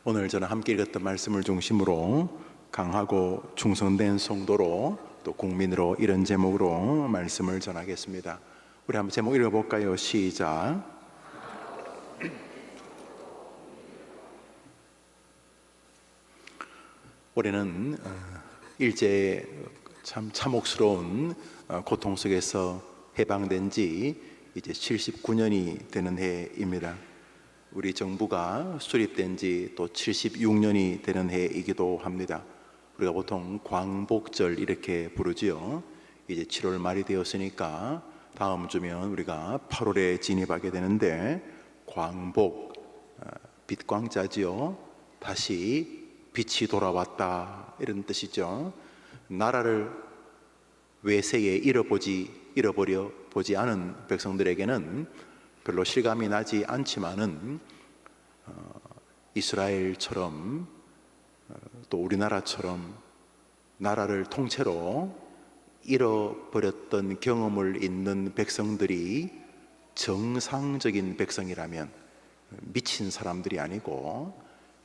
오늘 저는 함께 읽었던 말씀을 중심으로 강하고 충성된 성도로 또 국민으로 이런 제목으로 말씀을 전하겠습니다. 우리 한번 제목 읽어볼까요? 시작. 올해는 일제의 참 참혹스러운 고통 속에서 해방된 지 이제 79년이 되는 해입니다. 우리 정부가 수립된 지 또 76년이 되는 해이기도 합니다. 우리가 보통 광복절 이렇게 부르지요. 이제 7월 말이 되었으니까 다음 주면 우리가 8월에 진입하게 되는데, 광복, 빛광자지요. 다시 빛이 돌아왔다, 이런 뜻이죠. 나라를 외세에 잃어버려 보지 않은 백성들에게는 별로 실감이 나지 않지만은 이스라엘처럼 또 우리나라처럼 나라를 통째로 잃어버렸던 경험을 있는 백성들이 정상적인 백성이라면, 미친 사람들이 아니고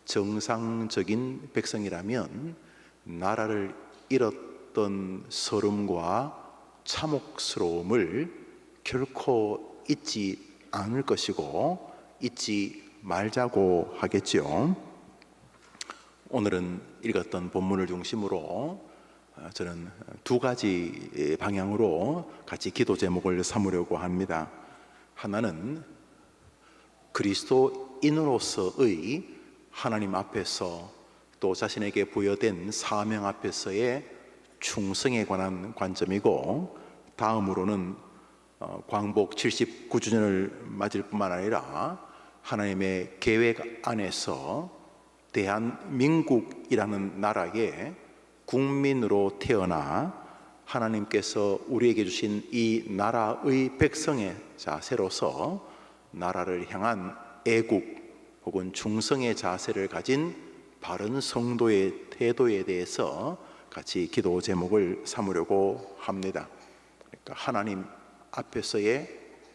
정상적인 백성이라면 나라를 잃었던 서름과 참혹스러움을 결코 잊지 않을 것이고 잊지 말자고 하겠죠. 오늘은 읽었던 본문을 중심으로 저는 두 가지 방향으로 같이 기도 제목을 삼으려고 합니다. 하나는 그리스도인으로서의 하나님 앞에서 또 자신에게 부여된 사명 앞에서의 충성에 관한 관점이고, 다음으로는 광복 79주년을 맞을 뿐만 아니라 하나님의 계획 안에서 대한민국이라는 나라의 국민으로 태어나 하나님께서 우리에게 주신 이 나라의 백성의 자세로서 나라를 향한 애국 혹은 충성의 자세를 가진 바른 성도의 태도에 대해서 같이 기도 제목을 삼으려고 합니다. 그러니까 하나님 앞에서의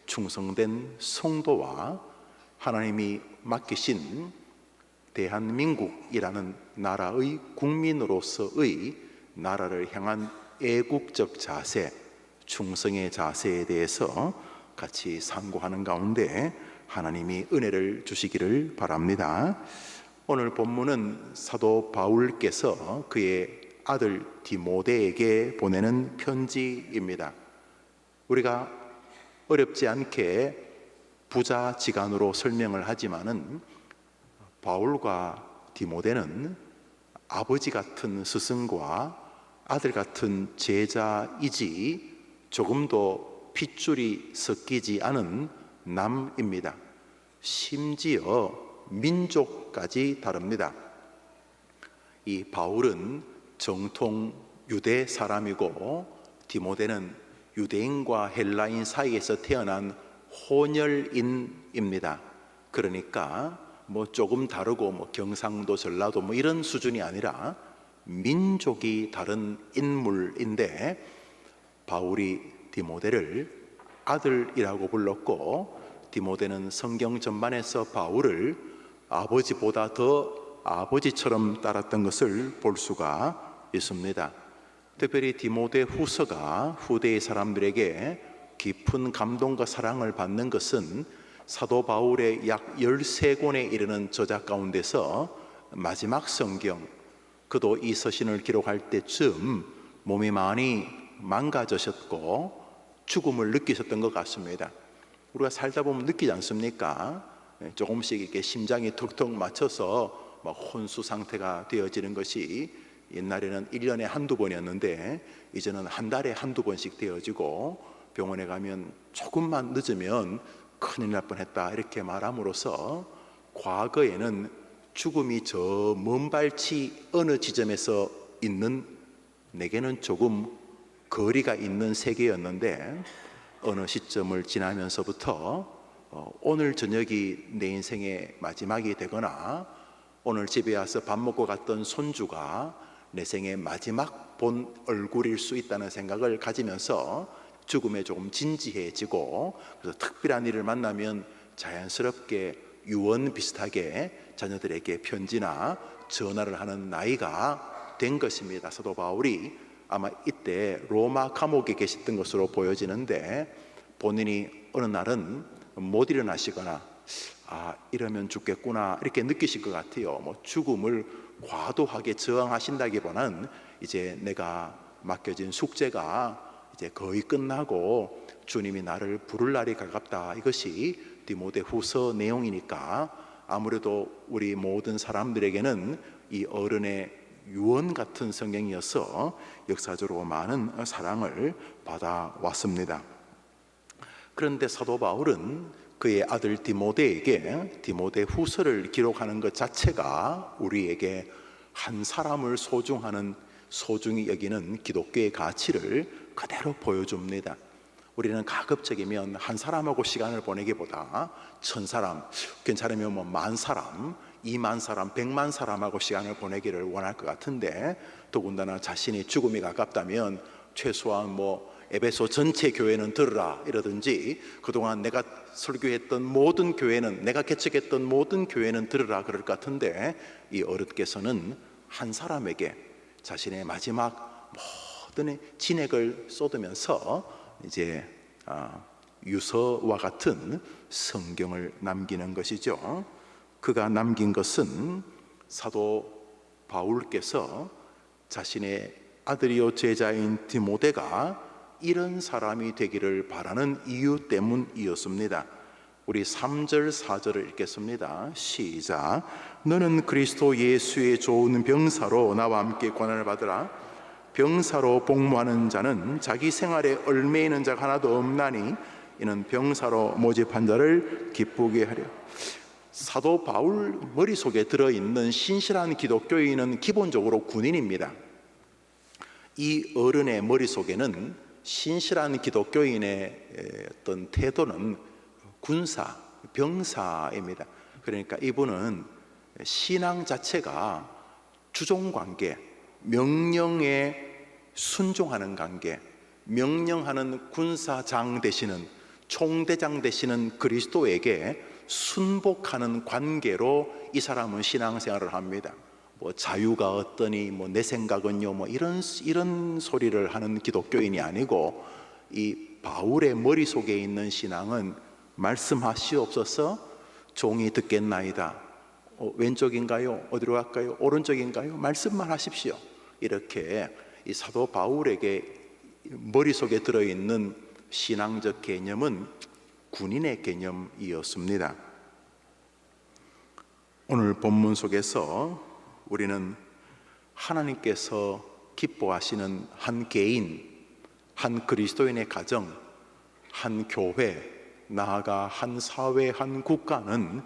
충성된 성도와 하나님이 맡기신 대한민국이라는 나라의 국민으로서의 나라를 향한 애국적 자세, 충성의 자세에 대해서 같이 상고하는 가운데 하나님이 은혜를 주시기를 바랍니다. 오늘 본문은 사도 바울께서 그의 아들 디모데에게 보내는 편지입니다. 우리가 어렵지 않게 부자지간으로 설명을 하지만은 바울과 디모데는 아버지 같은 스승과 아들 같은 제자이지 조금도 핏줄이 섞이지 않은 남입니다. 심지어 민족까지 다릅니다. 이 바울은 정통 유대 사람이고 디모데는 유대인과 헬라인 사이에서 태어난 혼혈인입니다. 그러니까 조금 다르고 경상도 전라도 이런 수준이 아니라 민족이 다른 인물인데, 바울이 디모데를 아들이라고 불렀고, 디모데는 성경 전반에서 바울을 아버지보다 더 아버지처럼 따랐던 것을 볼 수가 있습니다. 특별히 디모데 후서가 후대의 사람들에게 깊은 감동과 사랑을 받는 것은 사도 바울의 약 13권에 이르는 저작 가운데서 마지막 성경, 그도 이 서신을 기록할 때쯤 몸이 많이 망가지셨고 죽음을 느끼셨던 것 같습니다. 우리가 살다 보면 느끼지 않습니까? 조금씩 이렇게 심장이 턱턱 맞춰서 혼수 상태가 되어지는 것이 옛날에는 1년에 한두 번이었는데 이제는 한 달에 한두 번씩 되어지고, 병원에 가면 조금만 늦으면 큰일 날 뻔했다 이렇게 말함으로써 과거에는 죽음이 저 먼 발치 어느 지점에서 있는 내게는 조금 거리가 있는 세계였는데, 어느 시점을 지나면서부터 오늘 저녁이 내 인생의 마지막이 되거나 오늘 집에 와서 밥 먹고 갔던 손주가 내 생의 마지막 본 얼굴일 수 있다는 생각을 가지면서 죽음에 조금 진지해지고, 그래서 특별한 일을 만나면 자연스럽게 유언 비슷하게 자녀들에게 편지나 전화를 하는 나이가 된 것입니다. 사도 바울이 아마 이때 로마 감옥에 계셨던 것으로 보여지는데, 본인이 어느 날은 못 일어나시거나 이러면 죽겠구나 이렇게 느끼실 것 같아요. 뭐 죽음을 과도하게 저항하신다기보다는 이제 내가 맡겨진 숙제가 이제 거의 끝나고 주님이 나를 부를 날이 가깝다, 이것이 디모데후서 내용이니까 아무래도 우리 모든 사람들에게는 이 어른의 유언 같은 성경이어서 역사적으로 많은 사랑을 받아왔습니다. 그런데 사도 바울은 그의 아들 디모데에게 디모데후서를 기록하는 것 자체가 우리에게 한 사람을 소중히 여기는 기독교의 가치를 그대로 보여줍니다. 우리는 가급적이면 한 사람하고 시간을 보내기보다 1000사람, 괜찮으면 뭐 10,000사람, 20,000사람, 100,000사람하고 시간을 보내기를 원할 것 같은데, 더군다나 자신이 죽음이 가깝다면 최소한 뭐 에베소 전체 교회는 들으라 이러든지, 그동안 내가 설교했던 모든 교회는, 내가 개척했던 모든 교회는 들으라 그럴 것 같은데, 이 어른께서는 한 사람에게 자신의 마지막 모든 진액을 쏟으면서 이제 유서와 같은 성경을 남기는 것이죠. 그가 남긴 것은 사도 바울께서 자신의 아들이요 제자인 디모데가 이런 사람이 되기를 바라는 이유 때문이었습니다. 우리 3절 4절을 읽겠습니다. 시작. 너는 그리스도 예수의 좋은 병사로 나와 함께 고난을 받으라. 병사로 복무하는 자는 자기 생활에 얽매이는 자가 하나도 없나니 이는 병사로 모집한 자를 기쁘게 하려. 사도 바울 머릿속에 들어있는 신실한 기독교인은 기본적으로 군인입니다. 이 어른의 머릿속에는 신실한 기독교인의 어떤 태도는 군사, 병사입니다. 그러니까 이분은 신앙 자체가 주종관계, 명령에 순종하는 관계, 명령하는 군사장 되시는, 총대장 되시는 그리스도에게 순복하는 관계로 이 사람은 신앙생활을 합니다. 뭐 자유가 어떠니, 뭐 내 생각은요, 뭐 이런 소리를 하는 기독교인이 아니고, 이 바울의 머릿속에 있는 신앙은 말씀하시옵소서, 종이 듣겠나이다. 왼쪽인가요? 어디로 갈까요? 오른쪽인가요? 말씀만 하십시오. 이렇게 이 사도 바울에게 머릿속에 들어있는 신앙적 개념은 군인의 개념이었습니다. 오늘 본문 속에서 우리는 하나님께서 기뻐하시는 한 개인, 한 그리스도인의 가정, 한 교회, 나아가 한 사회, 한 국가는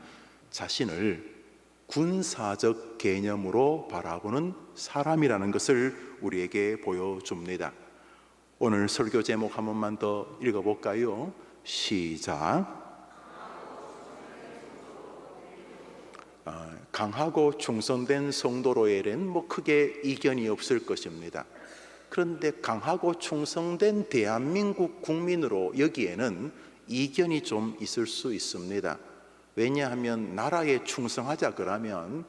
자신을 군사적 개념으로 바라보는 사람이라는 것을 우리에게 보여줍니다. 오늘 설교 제목 한 번만 더 읽어볼까요? 시작. 강하고 충성된 성도로에는 뭐 크게 이견이 없을 것입니다. 그런데 강하고 충성된 대한민국 국민으로 여기에는 이견이 좀 있을 수 있습니다. 왜냐하면 나라에 충성하자 그러면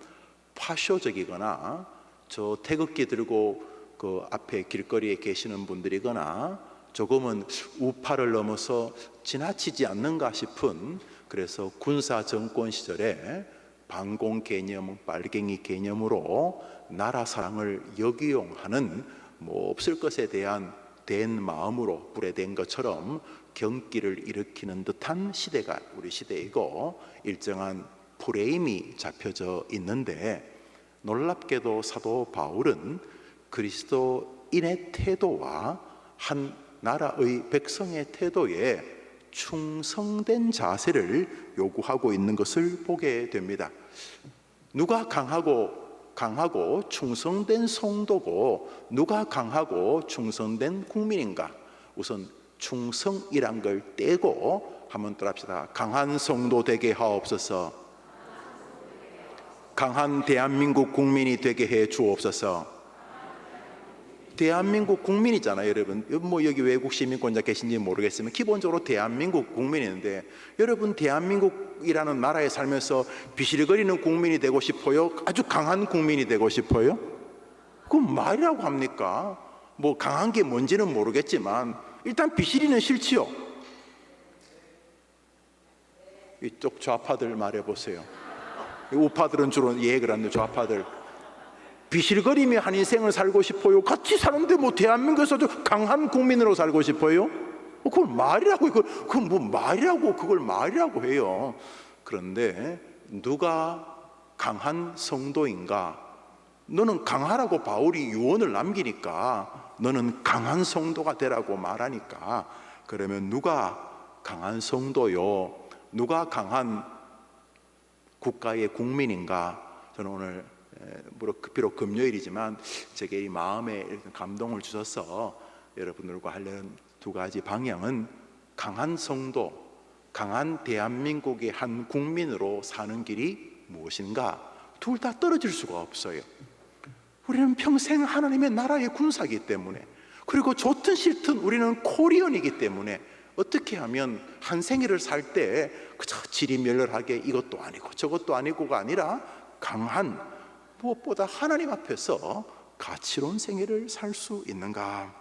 파쇼적이거나 저 태극기 들고 그 앞에 길거리에 계시는 분들이거나 조금은 우파를 넘어서 지나치지 않는가 싶은, 그래서 군사 정권 시절에 반공 개념, 빨갱이 개념으로 나라 사랑을 역이용하는 뭐 없을 것에 대한 된 마음으로 불에 것처럼 경기를 일으키는 듯한 시대가 우리 시대이고, 일정한 프레임이 잡혀져 있는데, 놀랍게도 사도 바울은 그리스도인의 태도와 한 나라의 백성의 태도에 충성된 자세를 요구하고 있는 것을 보게 됩니다. 누가 강하고 충성된 성도고 누가 강하고 충성된 국민인가? 우선 충성이란 걸 떼고 한번 따라합시다. 강한 성도 되게 하옵소서. 강한 대한민국 국민이 되게 해 주옵소서. 대한민국 국민이잖아요, 여러분. 뭐 여기 외국 시민권자 계신지 모르겠지만 기본적으로 대한민국 국민인데, 여러분 대한민국이라는 나라에 살면서 비실거리는 국민이 되고 싶어요? 아주 강한 국민이 되고 싶어요? 그건 말이라고 합니까? 뭐 강한 게 뭔지는 모르겠지만 일단 비실이는 싫지요. 이쪽 좌파들 말해보세요. 우파들은 주로 이해를 하는데 좌파들 비실거리며 한 인생을 살고 싶어요? 같이 사는데 뭐 대한민국에서 강한 국민으로 살고 싶어요? 그걸 말이라고, 그건 뭐 말이라고, 그걸 말이라고 해요. 그런데 누가 강한 성도인가? 너는 강하라고 바울이 유언을 남기니까 너는 강한 성도가 되라고 말하니까, 그러면 누가 강한 성도요? 누가 강한 국가의 국민인가? 저는 오늘 비록 금요일이지만 제게 이 마음에 감동을 주셔서 여러분들과 하려는 두 가지 방향은 강한 성도, 강한 대한민국의 한 국민으로 사는 길이 무엇인가? 둘 다 떨어질 수가 없어요. 우리는 평생 하나님의 나라의 군사이기 때문에, 그리고 좋든 싫든 우리는 코리언이기 때문에 어떻게 하면 한 생애를 살 때 그저 지리멸렬하게 이것도 아니고 저것도 아니고가 아니라 강한, 무엇보다 하나님 앞에서 가치로운 생애를 살 수 있는가?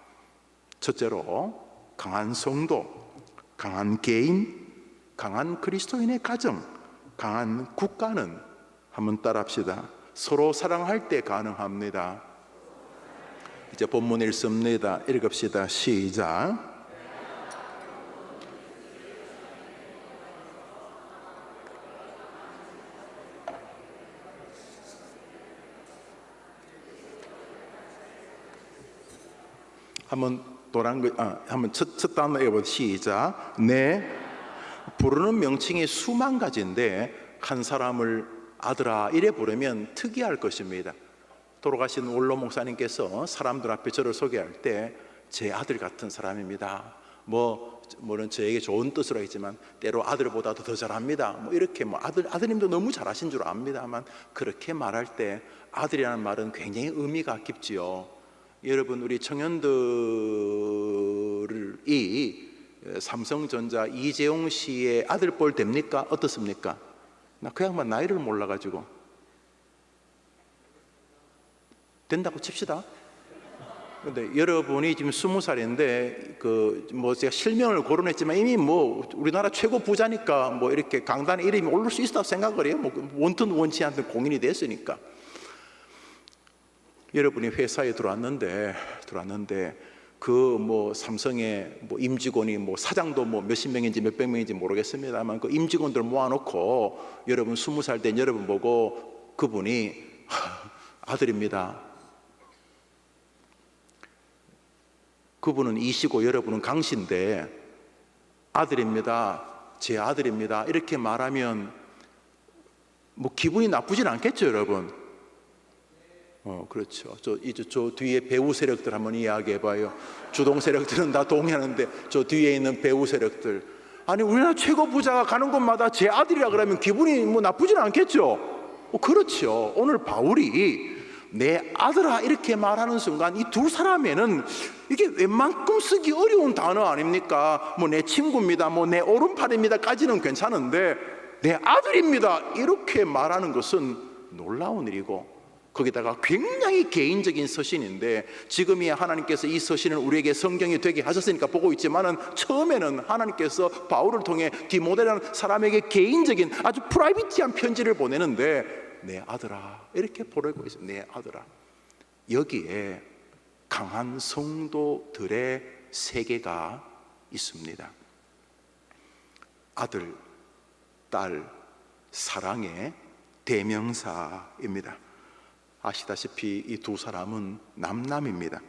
첫째로 강한 성도, 강한 개인, 강한 그리스도인의 가정, 강한 국가는, 한번 따라합시다. 서로 사랑할 때 가능합니다. 이제 본문 읽습니다. 읽읍시다. 시작. 한번 한번 첫 단어 읽어보세요. 시작. 네. 부르는 명칭이 수만 가지인데 한 사람을 아들아 이래 부르면 특이할 것입니다. 돌아가신 원로 목사님께서 사람들 앞에 저를 소개할 때 제 아들 같은 사람입니다. 뭐는 저에게 좋은 뜻으로 했지만 때로 아들보다도 더 잘합니다. 뭐 이렇게 아드님도 너무 잘하신 줄 압니다만, 그렇게 말할 때 아들이라는 말은 굉장히 의미가 깊지요. 여러분, 우리 청년들이 삼성전자 이재용 씨의 아들뻘 됩니까? 어떻습니까? 나 그 양반 나이를 몰라가지고. 된다고 칩시다. 근데 여러분이 지금 20살인데 제가 실명을 거론했지만 이미 우리나라 최고 부자니까 이렇게 강단에 이름이 오를 수 있다고 생각을 해요. 원튼 원치 않든 공인이 됐으니까. 여러분이 회사에 들어왔는데 삼성의 임직원이 사장도 몇십 명인지 몇백 명인지 모르겠습니다만 그 임직원들 모아놓고 여러분 20살 된 여러분 보고 그분이 아들입니다. 그분은 이시고 여러분은 강씨인데 아들입니다. 제 아들입니다. 이렇게 말하면 기분이 나쁘진 않겠죠, 여러분? 그렇죠. 저 뒤에 배우 세력들 한번 이야기해봐요. 주동 세력들은 다 동의하는데 저 뒤에 있는 배우 세력들, 아니 우리나라 최고 부자가 가는 곳마다 제 아들이라 그러면 기분이 나쁘진 않겠죠. 그렇죠. 오늘 바울이 내 아들아 이렇게 말하는 순간 이 두 사람에는 이게 웬만큼 쓰기 어려운 단어 아닙니까? 내 친구입니다, 내 오른팔입니다까지는 괜찮은데 내 아들입니다 이렇게 말하는 것은 놀라운 일이고, 거기다가 굉장히 개인적인 서신인데, 지금이야 하나님께서 이 서신을 우리에게 성경이 되게 하셨으니까 보고 있지만은 처음에는 하나님께서 바울을 통해 디모데라는 사람에게 개인적인 아주 프라이빗한 편지를 보내는데 내 아들아 이렇게 보내고 있어요. 내 아들아. 여기에 강한 성도들의 세계가 있습니다. 아들, 딸, 사랑의 대명사입니다. 아시다시피 이 두 사람은 남남입니다.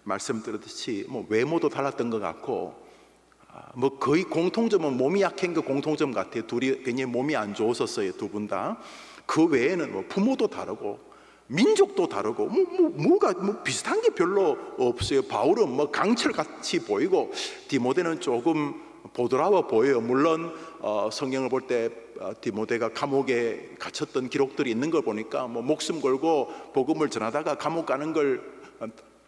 말씀드렸듯이 외모도 달랐던 것 같고 거의 공통점은 몸이 약한 게 공통점 같아요. 둘이 굉장히 몸이 안 좋았었어요, 두 분 다. 그 외에는 부모도 다르고 민족도 다르고 뭐가 비슷한 게 별로 없어요. 바울은 강철같이 보이고 디모데는 조금 보드라워 보여요. 물론 성경을 볼 때 디모데가 감옥에 갇혔던 기록들이 있는 걸 보니까 목숨 걸고 복음을 전하다가 감옥 가는 걸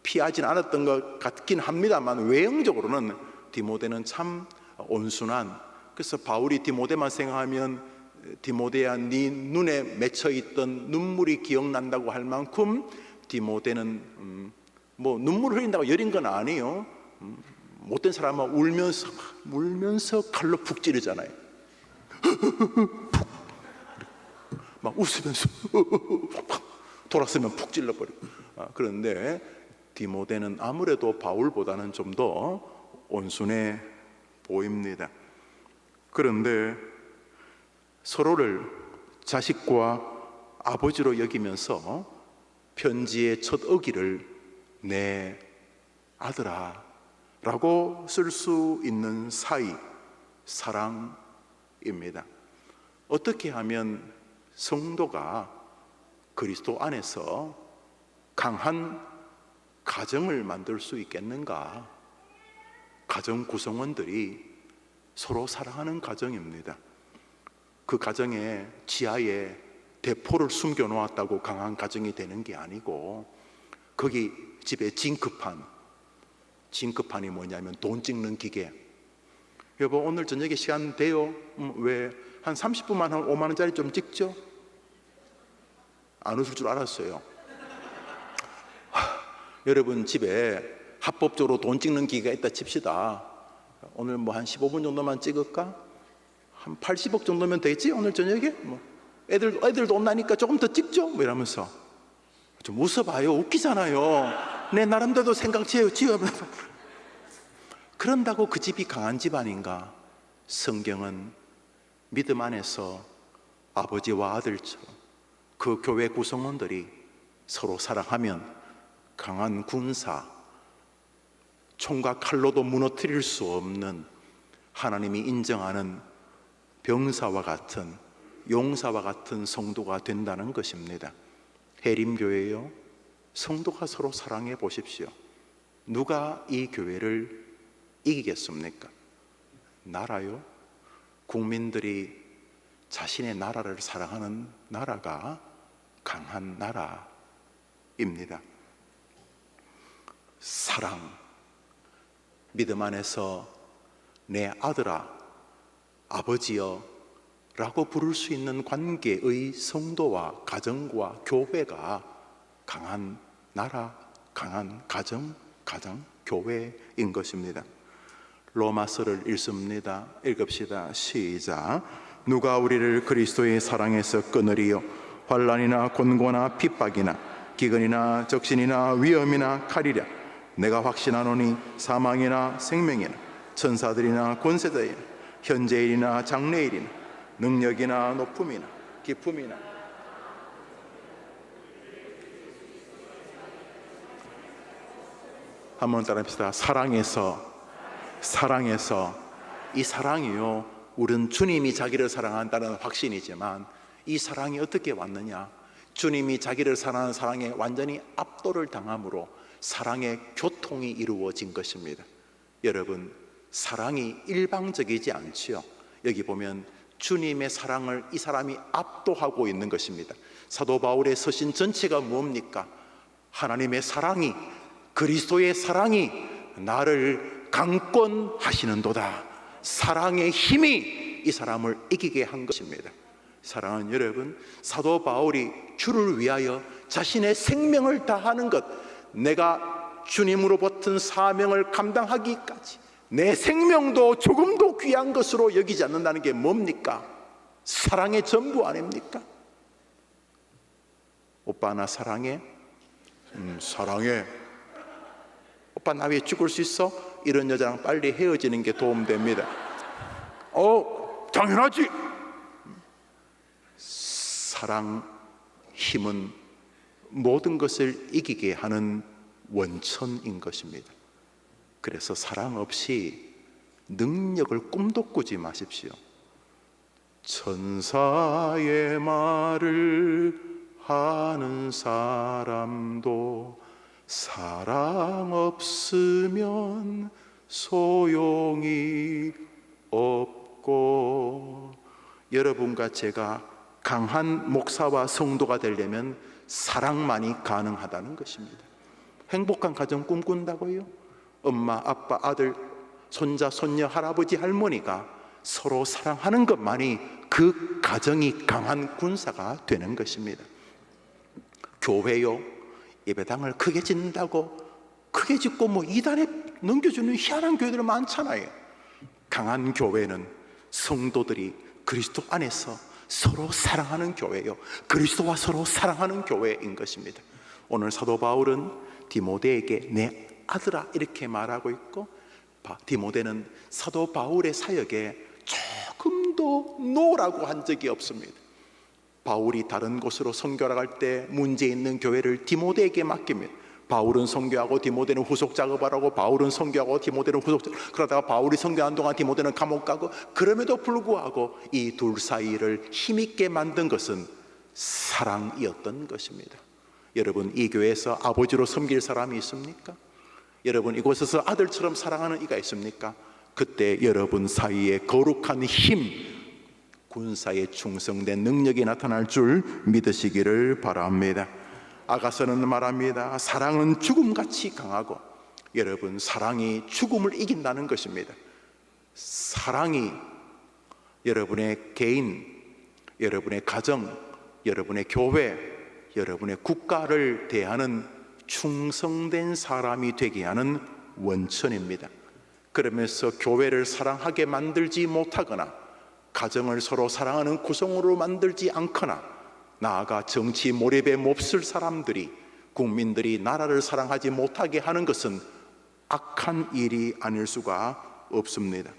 피하진 않았던 것 같긴 합니다만 외형적으로는 디모데는 참 온순한, 그래서 바울이 디모데만 생각하면 디모데야 네 눈에 맺혀있던 눈물이 기억난다고 할 만큼 디모데는 뭐 눈물을 흘린다고 여린 건 아니에요. 못된 사람은 울면서 칼로 푹 찌르잖아요. 막 웃으면서 돌았으면 푹 찔러버리고. 그런데 디모데는 아무래도 바울보다는 좀 더 온순해 보입니다. 그런데 서로를 자식과 아버지로 여기면서 편지의 첫 어기를 내 아들아 라고 쓸 수 있는 사이, 사랑입니다. 어떻게 하면 성도가 그리스도 안에서 강한 가정을 만들 수 있겠는가? 가정 구성원들이 서로 사랑하는 가정입니다. 그 가정의 지하에 대포를 숨겨 놓았다고 강한 가정이 되는 게 아니고, 거기 집에 징크판이 뭐냐면 돈 찍는 기계. 여보 오늘 저녁에 시간 돼요? 왜? 한 30분만 한 5만 원짜리 좀 찍죠? 안 웃을 줄 알았어요. 여러분 집에 합법적으로 돈 찍는 기계가 있다 칩시다. 오늘 뭐 한 15분 정도만 찍을까? 한 80억 정도면 되겠지? 오늘 저녁에? 뭐 애들도 온다니까 조금 더 찍죠? 뭐 이러면서 좀 웃어봐요. 웃기잖아요. 내 나름대로 생각지어요. 그런다고 그 집이 강한 집 아닌가? 성경은 믿음 안에서 아버지와 아들처럼 그 교회 구성원들이 서로 사랑하면 강한 군사, 총과 칼로도 무너뜨릴 수 없는 하나님이 인정하는 병사와 같은, 용사와 같은 성도가 된다는 것입니다. 해림교회요, 성도가 서로 사랑해 보십시오. 누가 이 교회를 이기겠습니까? 나라요? 국민들이 자신의 나라를 사랑하는 나라가 강한 나라입니다. 사랑, 믿음 안에서 내 아들아, 아버지여 라고 부를 수 있는 관계의 성도와 가정과 교회가 강한 나라, 강한 가정, 교회인 것입니다. 로마서를 읽습니다. 읽읍시다. 시작. 누가 우리를 그리스도의 사랑에서 끊으리요? 환난이나 곤고나 핍박이나 기근이나 적신이나 위험이나 칼이랴. 내가 확신하노니 사망이나 생명이나 천사들이나 권세자이나 현재일이나 장래일이나 능력이나 높음이나 기품이나 한번 따라합시다. 사랑해서. 이 사랑이요, 우리는 주님이 자기를 사랑한다는 확신이지만 이 사랑이 어떻게 왔느냐? 주님이 자기를 사랑하는 사랑에 완전히 압도를 당함으로 사랑의 교통이 이루어진 것입니다. 여러분, 사랑이 일방적이지 않지요. 여기 보면 주님의 사랑을 이 사람이 압도하고 있는 것입니다. 사도 바울의 서신 전체가 뭡니까? 하나님의 사랑이, 그리스도의 사랑이 나를 강권하시는도다. 사랑의 힘이 이 사람을 이기게 한 것입니다. 사랑하는 여러분, 사도 바울이 주를 위하여 자신의 생명을 다하는 것, 내가 주님으로 붙은 사명을 감당하기까지 내 생명도 조금도 귀한 것으로 여기지 않는다는 게 뭡니까? 사랑의 전부 아닙니까? 오빠 나 사랑해? 사랑해. 오빠 나 위해 죽을 수 있어? 이런 여자랑 빨리 헤어지는 게 도움됩니다. 당연하지. 사랑 힘은 모든 것을 이기게 하는 원천인 것입니다. 그래서 사랑 없이 능력을 꿈도 꾸지 마십시오. 천사의 말을 하는 사람도 사랑 없으면 소용이 없고, 여러분과 제가 강한 목사와 성도가 되려면 사랑만이 가능하다는 것입니다. 행복한 가정 꿈꾼다고요? 엄마, 아빠, 아들, 손자, 손녀, 할아버지, 할머니가 서로 사랑하는 것만이 그 가정이 강한 군사가 되는 것입니다. 교회요, 예배당을 크게 짓는다고 크게 짓고 뭐 이단에 넘겨주는 희한한 교회들 많잖아요. 강한 교회는 성도들이 그리스도 안에서 서로 사랑하는 교회요, 그리스도와 서로 사랑하는 교회인 것입니다. 오늘 사도 바울은 디모데에게 내 아들아 이렇게 말하고 있고, 디모데는 사도 바울의 사역에 조금도 노라고 한 적이 없습니다. 바울이 다른 곳으로 선교를 갈 때 문제 있는 교회를 디모데에게 맡깁니다. 바울은 선교하고 디모데는 후속 작업을 하고, 바울은 선교하고 디모데는 후속 작업, 그러다가 바울이 선교한 동안 디모데는 감옥 가고, 그럼에도 불구하고 이 둘 사이를 힘있게 만든 것은 사랑이었던 것입니다. 여러분, 이 교회에서 아버지로 섬길 사람이 있습니까? 여러분, 이곳에서 아들처럼 사랑하는 이가 있습니까? 그때 여러분 사이에 거룩한 힘, 군사에 충성된 능력이 나타날 줄 믿으시기를 바랍니다. 아가서는 말합니다. 사랑은 죽음같이 강하고, 여러분, 사랑이 죽음을 이긴다는 것입니다. 사랑이 여러분의 개인, 여러분의 가정, 여러분의 교회, 여러분의 국가를 대하는 충성된 사람이 되게 하는 원천입니다. 그러면서 교회를 사랑하게 만들지 못하거나, 가정을 서로 사랑하는 구성으로 만들지 않거나, 나아가 정치 몰입에 몹쓸 사람들이, 국민들이 나라를 사랑하지 못하게 하는 것은 악한 일이 아닐 수가 없습니다.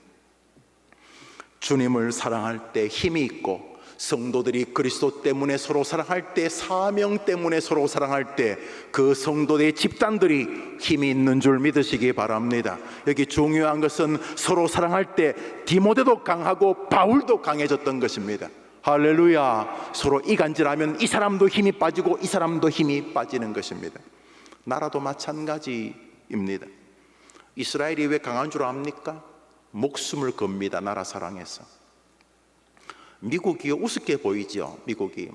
주님을 사랑할 때 힘이 있고, 성도들이 그리스도 때문에 서로 사랑할 때, 사명 때문에 서로 사랑할 때, 그 성도들의 집단들이 힘이 있는 줄 믿으시기 바랍니다. 여기 중요한 것은 서로 사랑할 때 디모데도 강하고 바울도 강해졌던 것입니다. 할렐루야. 서로 이간질하면 이 사람도 힘이 빠지고 이 사람도 힘이 빠지는 것입니다. 나라도 마찬가지입니다. 이스라엘이 왜 강한 줄 압니까? 목숨을 겁니다. 나라 사랑해서. 미국이 우습게 보이죠. 미국이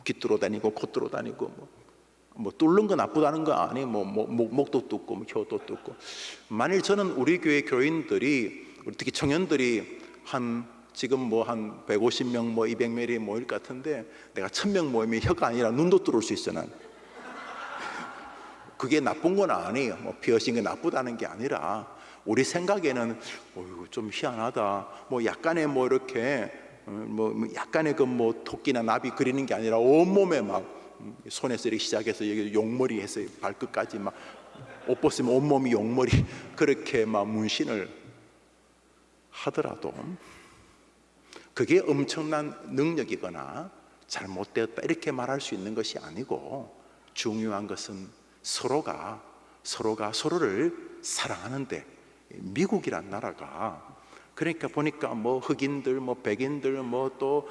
귀뚫어 다니고 콧뚫어 다니고 뭐 뚫는 거 나쁘다는 거 아니에요. 목도 뚫고 혀도 뚫고. 만일 저는 우리 교회 교인들이, 특히 청년들이 지금 한 150명 200명이 모일 것 같은데, 내가 1000명 모이면 혀가 아니라 눈도 뚫을 수 있어. 난 그게 나쁜 건 아니에요. 피어싱이 나쁘다는 게 아니라, 우리 생각에는 좀 희한하다. 약간의 이렇게 약간의 토끼나 나비 그리는 게 아니라 온몸에 손에서 이렇게 시작해서 여기 용머리 해서 발끝까지 옷 벗으면 온몸이 용머리, 그렇게 문신을 하더라도 그게 엄청난 능력이거나 잘못되었다 이렇게 말할 수 있는 것이 아니고, 중요한 것은 서로가 서로를 사랑하는데, 미국이란 나라가, 그러니까 보니까 흑인들, 백인들, 또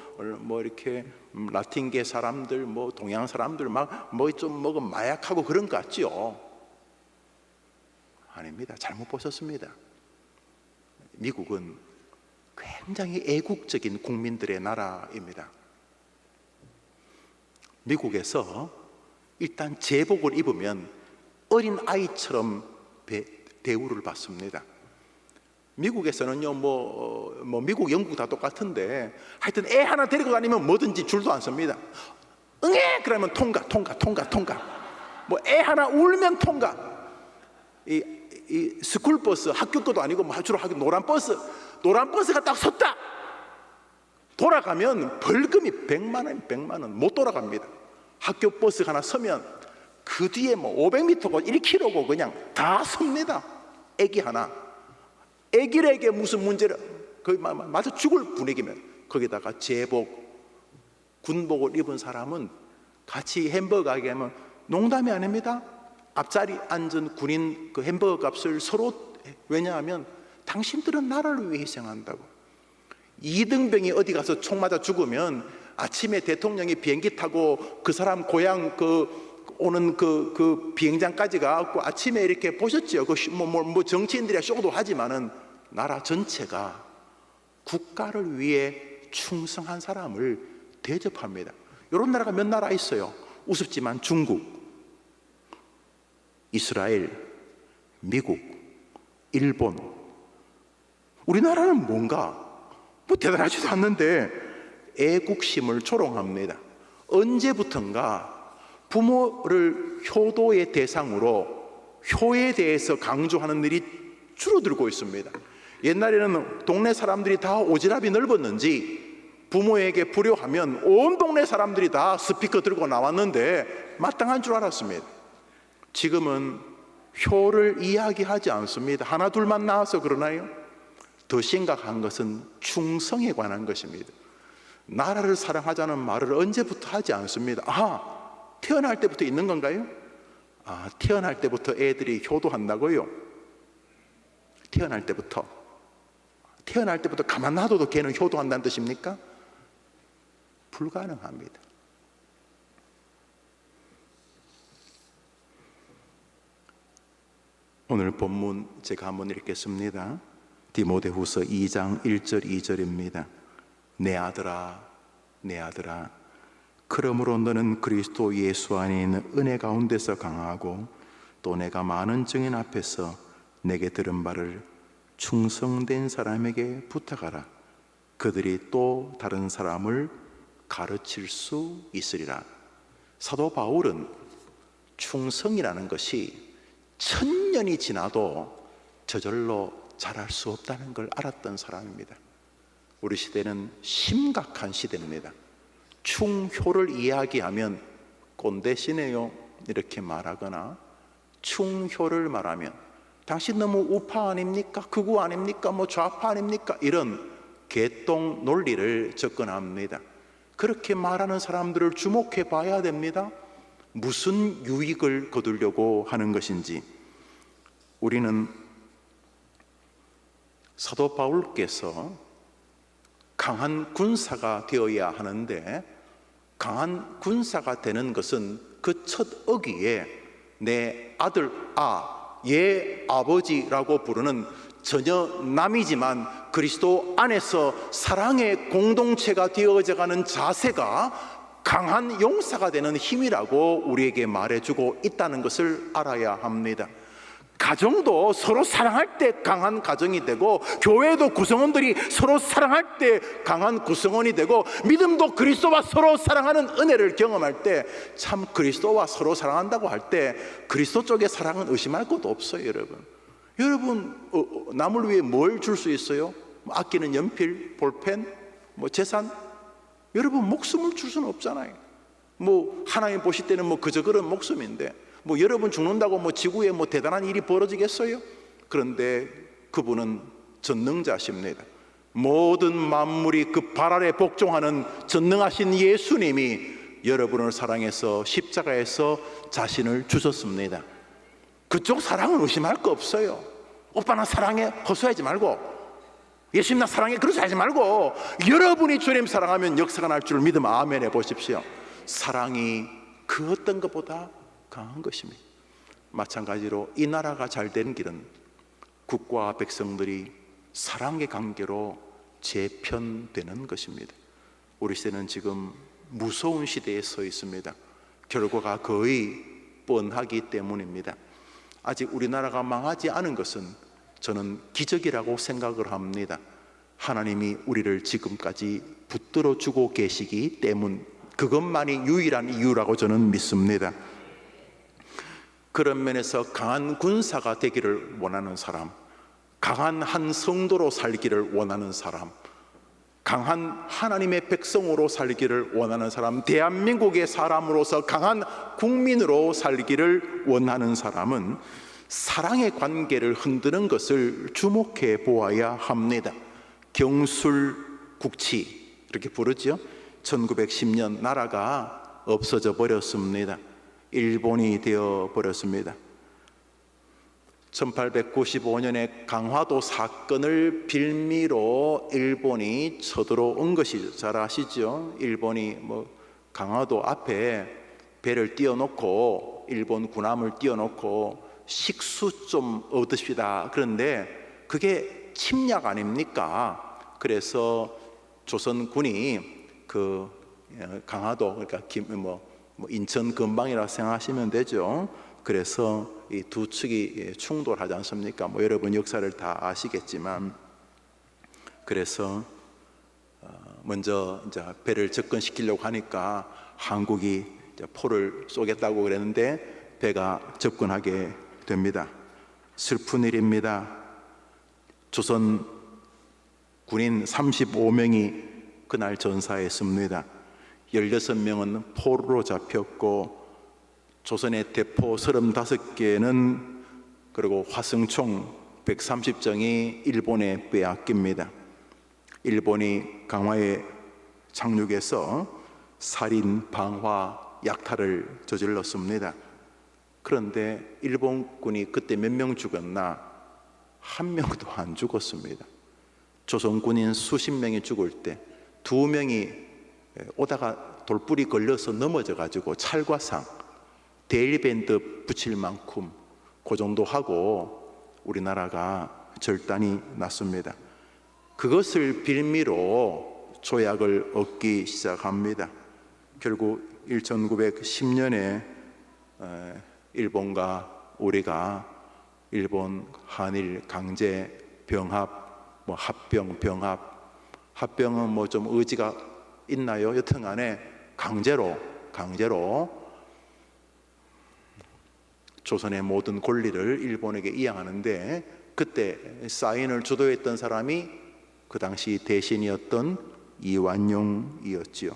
이렇게 라틴계 사람들, 동양 사람들 좀 먹은 마약하고 그런 것 같죠? 아닙니다. 잘못 보셨습니다. 미국은 굉장히 애국적인 국민들의 나라입니다. 미국에서 일단 제복을 입으면 어린 아이처럼 대우를 받습니다. 미국에서는요, 미국, 영국 다 똑같은데, 하여튼 애 하나 데리고 다니면 뭐든지 줄도 안 섭니다. 응애! 그러면 통과. 애 하나 울면 통과. 이 스쿨버스, 학교 것도 아니고 주로 노란 버스가 딱 섰다! 돌아가면 벌금이 100만 원 못 돌아갑니다. 학교 버스 하나 서면 그 뒤에 500m고 1km고 그냥 다 섭니다. 애기 하나. 애기에게 무슨 문제를, 거의 맞아 죽을 분위기면, 거기다가 제복, 군복을 입은 사람은 같이 햄버거 가게 하면 농담이 아닙니다. 앞자리 앉은 군인 그 햄버거 값을 서로, 왜냐하면 당신들은 나라를 위해 희생한다고. 이등병이 어디 가서 총 맞아 죽으면 아침에 대통령이 비행기 타고 그 사람 고향 오는 그 비행장까지 가고 아침에 이렇게 보셨죠? 정치인들이 쇼도 하지만은 나라 전체가 국가를 위해 충성한 사람을 대접합니다. 이런 나라가 몇 나라 있어요. 우습지만 중국, 이스라엘, 미국, 일본, 우리나라는 뭔가 뭐 대단하지도 않는데 애국심을 조롱합니다. 언제부턴가 부모를 효도의 대상으로 효에 대해서 강조하는 일이 줄어들고 있습니다. 옛날에는 동네 사람들이 다 오지랖이 넓었는지 부모에게 불효하면 온 동네 사람들이 다 스피커 들고 나왔는데 마땅한 줄 알았습니다. 지금은 효를 이야기하지 않습니다. 하나 둘만 나와서 그러나요? 더 심각한 것은 충성에 관한 것입니다. 나라를 사랑하자는 말을 언제부터 하지 않습니다. 태어날 때부터 있는 건가요? 태어날 때부터 애들이 효도한다고요? 태어날 때부터 가만 놔둬도 걔는 효도한다는 뜻입니까? 불가능합니다. 오늘 본문 제가 한번 읽겠습니다. 디모데후서 2장 1절 2절입니다. 내 아들아, 내 아들아, 그러므로 너는 그리스도 예수 안에 있는 은혜 가운데서 강하고 또 내가 많은 증인 앞에서 내게 들은 바를 충성된 사람에게 부탁하라. 그들이 또 다른 사람을 가르칠 수 있으리라. 사도 바울은 충성이라는 것이 1000년이 지나도 저절로 잘할 수 없다는 걸 알았던 사람입니다. 우리 시대는 심각한 시대입니다. 충효를 이야기하면 꼰대시네요 이렇게 말하거나, 충효를 말하면 당신 너무 우파 아닙니까? 극우 아닙니까? 뭐 좌파 아닙니까? 이런 개똥 논리를 접근합니다. 그렇게 말하는 사람들을 주목해 봐야 됩니다. 무슨 유익을 거두려고 하는 것인지. 우리는 사도 바울께서 강한 군사가 되어야 하는데, 강한 군사가 되는 것은 그 첫 어귀에 내 아들 얘 아버지라고 부르는 전혀 남이지만 그리스도 안에서 사랑의 공동체가 되어져가는 자세가 강한 용사가 되는 힘이라고 우리에게 말해주고 있다는 것을 알아야 합니다. 가정도 서로 사랑할 때 강한 가정이 되고, 교회도 구성원들이 서로 사랑할 때 강한 구성원이 되고, 믿음도 그리스도와 서로 사랑하는 은혜를 경험할 때, 참 그리스도와 서로 사랑한다고 할 때 그리스도 쪽의 사랑은 의심할 것도 없어요. 여러분 남을 위해 뭘 줄 수 있어요? 아끼는 연필, 볼펜, 재산? 여러분 목숨을 줄 수는 없잖아요. 하나님 보실 때는 그저 그런 목숨인데, 여러분 죽는다고 지구에 대단한 일이 벌어지겠어요? 그런데 그분은 전능자십니다. 모든 만물이 그 발 아래 복종하는 전능하신 예수님이 여러분을 사랑해서 십자가에서 자신을 주셨습니다. 그쪽 사랑은 의심할 거 없어요. 오빠 나 사랑해 허수하지 말고, 예수님 나 사랑해 그러지 하지 말고, 여러분이 주님 사랑하면 역사가 날 줄 믿음 아멘 해보십시오. 사랑이 그 어떤 것보다 강한 것입니다. 마찬가지로 이 나라가 잘 되는 길은 국가와 백성들이 사랑의 관계로 재편되는 것입니다. 우리 시대는 지금 무서운 시대에 서 있습니다. 결과가 거의 뻔하기 때문입니다. 아직 우리나라가 망하지 않은 것은 저는 기적이라고 생각을 합니다. 하나님이 우리를 지금까지 붙들어 주고 계시기 때문, 그것만이 유일한 이유라고 저는 믿습니다. 그런 면에서 강한 군사가 되기를 원하는 사람, 강한 한 성도로 살기를 원하는 사람, 강한 하나님의 백성으로 살기를 원하는 사람, 대한민국의 사람으로서 강한 국민으로 살기를 원하는 사람은 사랑의 관계를 흔드는 것을 주목해 보아야 합니다. 경술국치 이렇게 부르죠. 1910년 나라가 없어져 버렸습니다. 일본이 되어 버렸습니다. 1895년에 강화도 사건을 빌미로 일본이 쳐들어온 것이 잘 아시죠? 일본이 강화도 앞에 배를 띄워놓고, 일본 군함을 띄워놓고 식수 좀 얻읍시다. 그런데 그게 침략 아닙니까? 그래서 조선군이 강화도, 그러니까 인천 근방이라고 생각하시면 되죠. 그래서 이 두 측이 충돌하지 않습니까? 뭐 여러분 역사를 다 아시겠지만, 그래서 먼저 이제 배를 접근시키려고 하니까 한국이 이제 포를 쏘겠다고 그랬는데 배가 접근하게 됩니다. 슬픈 일입니다. 조선 군인 35명이 그날 전사했습니다. 16명은 포로로 잡혔고, 조선의 대포 35개는 그리고 화승총 130정이 일본에 빼앗깁니다. 일본이 강화에 착륙해서 살인, 방화, 약탈을 저질렀습니다. 그런데 일본군이 그때 몇 명 죽었나? 한 명도 안 죽었습니다. 조선 군인 수십 명이 죽을 때 2명이 오다가 돌불이 걸려서 넘어져 가지고 찰과상, 데일밴드 붙일 만큼 그 정도 하고 우리나라가 절단이 났습니다. 그것을 빌미로 조약을 얻기 시작합니다. 결국 1910년에 일본과 우리가 일본 한일 강제 병합, 뭐 합병, 병합, 합병은 뭐 좀 의지가 있나요? 여튼간에 강제로 조선의 모든 권리를 일본에게 이양하는데, 그때 사인을 주도했던 사람이 그 당시 대신이었던 이완용이었지요.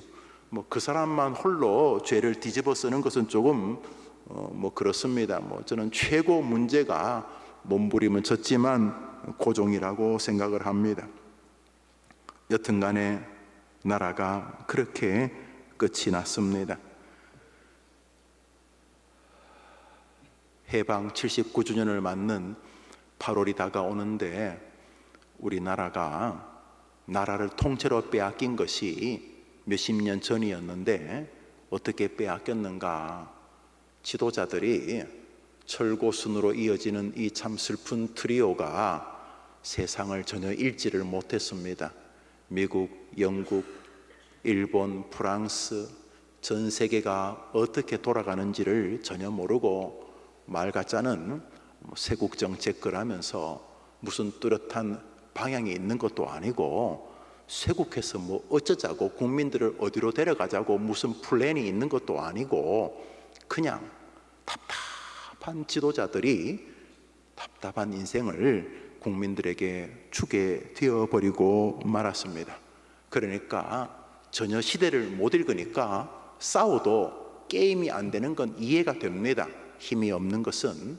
뭐 그 사람만 홀로 죄를 뒤집어 쓰는 것은 조금 뭐 그렇습니다. 뭐 저는 최고 문제가 몸부림은 졌지만 고종이라고 생각을 합니다. 여튼간에 나라가 그렇게 끝이 났습니다. 해방 79주년을 맞는 8월이 다가오는데, 우리나라가 나라를 통째로 빼앗긴 것이 몇십 년 전이었는데 어떻게 빼앗겼는가? 지도자들이 철고순으로 이어지는 이 참 슬픈 트리오가 세상을 전혀 읽지를 못했습니다. 미국, 영국, 일본, 프랑스, 전 세계가 어떻게 돌아가는지를 전혀 모르고 말 같자는 세국 정책을 하면서 무슨 뚜렷한 방향이 있는 것도 아니고, 쇄국해서 뭐 어쩌자고, 국민들을 어디로 데려가자고 무슨 플랜이 있는 것도 아니고, 그냥 답답한 지도자들이 답답한 인생을 국민들에게 주게 되어버리고 말았습니다. 그러니까 전혀 시대를 못 읽으니까 싸워도 게임이 안 되는 건 이해가 됩니다. 힘이 없는 것은.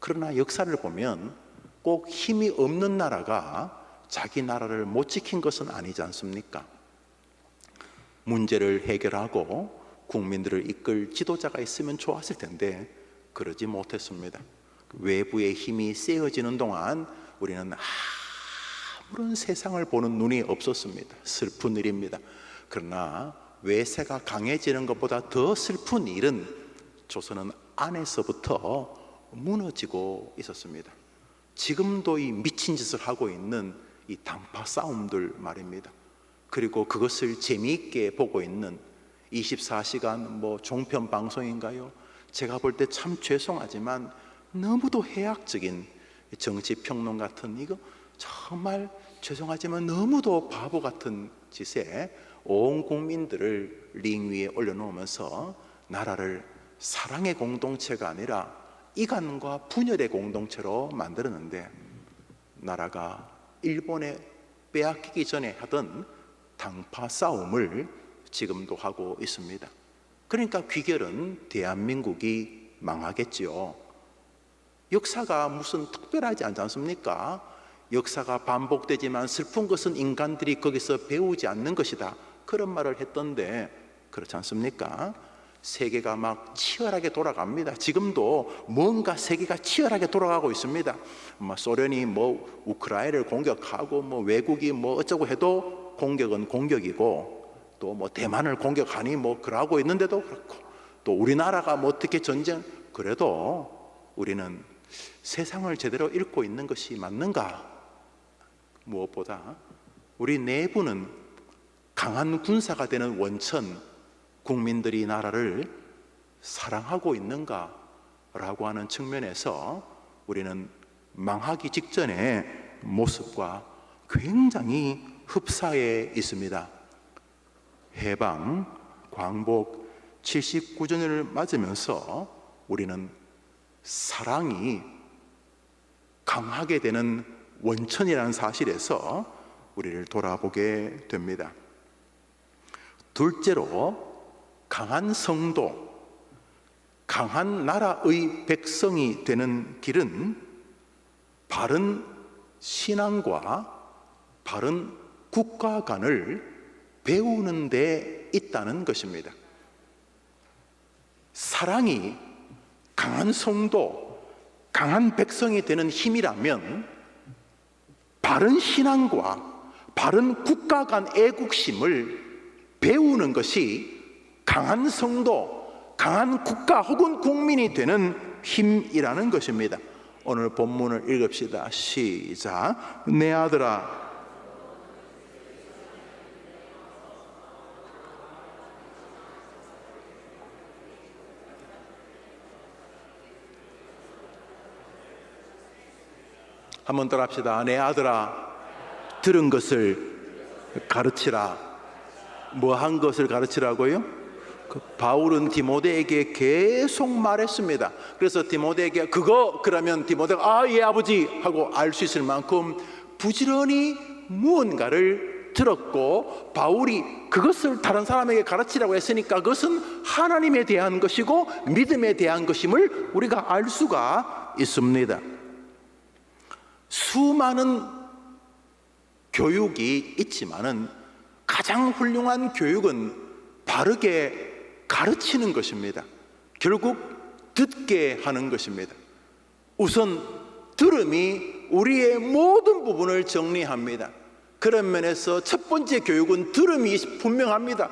그러나 역사를 보면 꼭 힘이 없는 나라가 자기 나라를 못 지킨 것은 아니지 않습니까? 문제를 해결하고 국민들을 이끌 지도자가 있으면 좋았을 텐데 그러지 못했습니다. 외부의 힘이 세어지는 동안 우리는 아무런 세상을 보는 눈이 없었습니다. 슬픈 일입니다. 그러나 외세가 강해지는 것보다 더 슬픈 일은 조선은 안에서부터 무너지고 있었습니다. 지금도 이 미친 짓을 하고 있는 이 당파 싸움들 말입니다. 그리고 그것을 재미있게 보고 있는 24시간 뭐 종편 방송인가요? 제가 볼 때 참 죄송하지만 너무도 해악적인 정치평론 같은, 이거 정말 죄송하지만 너무도 바보 같은 짓에 온 국민들을 링 위에 올려놓으면서 나라를 사랑의 공동체가 아니라 이간과 분열의 공동체로 만들었는데, 나라가 일본에 빼앗기기 전에 하던 당파 싸움을 지금도 하고 있습니다. 그러니까 귀결은 대한민국이 망하겠지요. 역사가 무슨 특별하지 않지 않습니까? 역사가 반복되지만 슬픈 것은 인간들이 거기서 배우지 않는 것이다, 그런 말을 했던데 그렇지 않습니까? 세계가 막 치열하게 돌아갑니다. 지금도 뭔가 세계가 치열하게 돌아가고 있습니다. 소련이 뭐 우크라이나를 공격하고 뭐 외국이 뭐 어쩌고 해도 공격은 공격이고, 또 뭐 대만을 공격하니 뭐 그러고 있는데도 그렇고, 또 우리나라가 뭐 어떻게 전쟁, 그래도 우리는 세상을 제대로 읽고 있는 것이 맞는가? 무엇보다 우리 내부는 강한 군사가 되는 원천, 국민들이 나라를 사랑하고 있는가? 라고 하는 측면에서 우리는 망하기 직전의 모습과 굉장히 흡사해 있습니다. 해방, 광복 79주년을 맞으면서 우리는 사랑이 강하게 되는 원천이라는 사실에서 우리를 돌아보게 됩니다. 둘째로, 강한 성도, 강한 나라의 백성이 되는 길은 바른 신앙과 바른 국가관을 배우는 데 있다는 것입니다. 사랑이 강한 성도, 강한 백성이 되는 힘이라면 바른 신앙과 바른 국가관 애국심을 배우는 것이 강한 성도, 강한 국가 혹은 국민이 되는 힘이라는 것입니다. 오늘 본문을 읽읍시다. 시작. 내 아들아, 한번 더 합시다. 내 아들아, 들은 것을 가르치라. 뭐 한 것을 가르치라고요? 바울은 디모데에게 계속 말했습니다. 그래서 디모데에게 그러면 디모데가 예 아버지 하고 알 수 있을 만큼 부지런히 무언가를 들었고, 바울이 그것을 다른 사람에게 가르치라고 했으니까 그것은 하나님에 대한 것이고 믿음에 대한 것임을 우리가 알 수가 있습니다. 수많은 교육이 있지만은 가장 훌륭한 교육은 바르게 가르치는 것입니다. 결국 듣게 하는 것입니다. 우선 들음이 우리의 모든 부분을 정리합니다. 그런 면에서 첫 번째 교육은 들음이 분명합니다.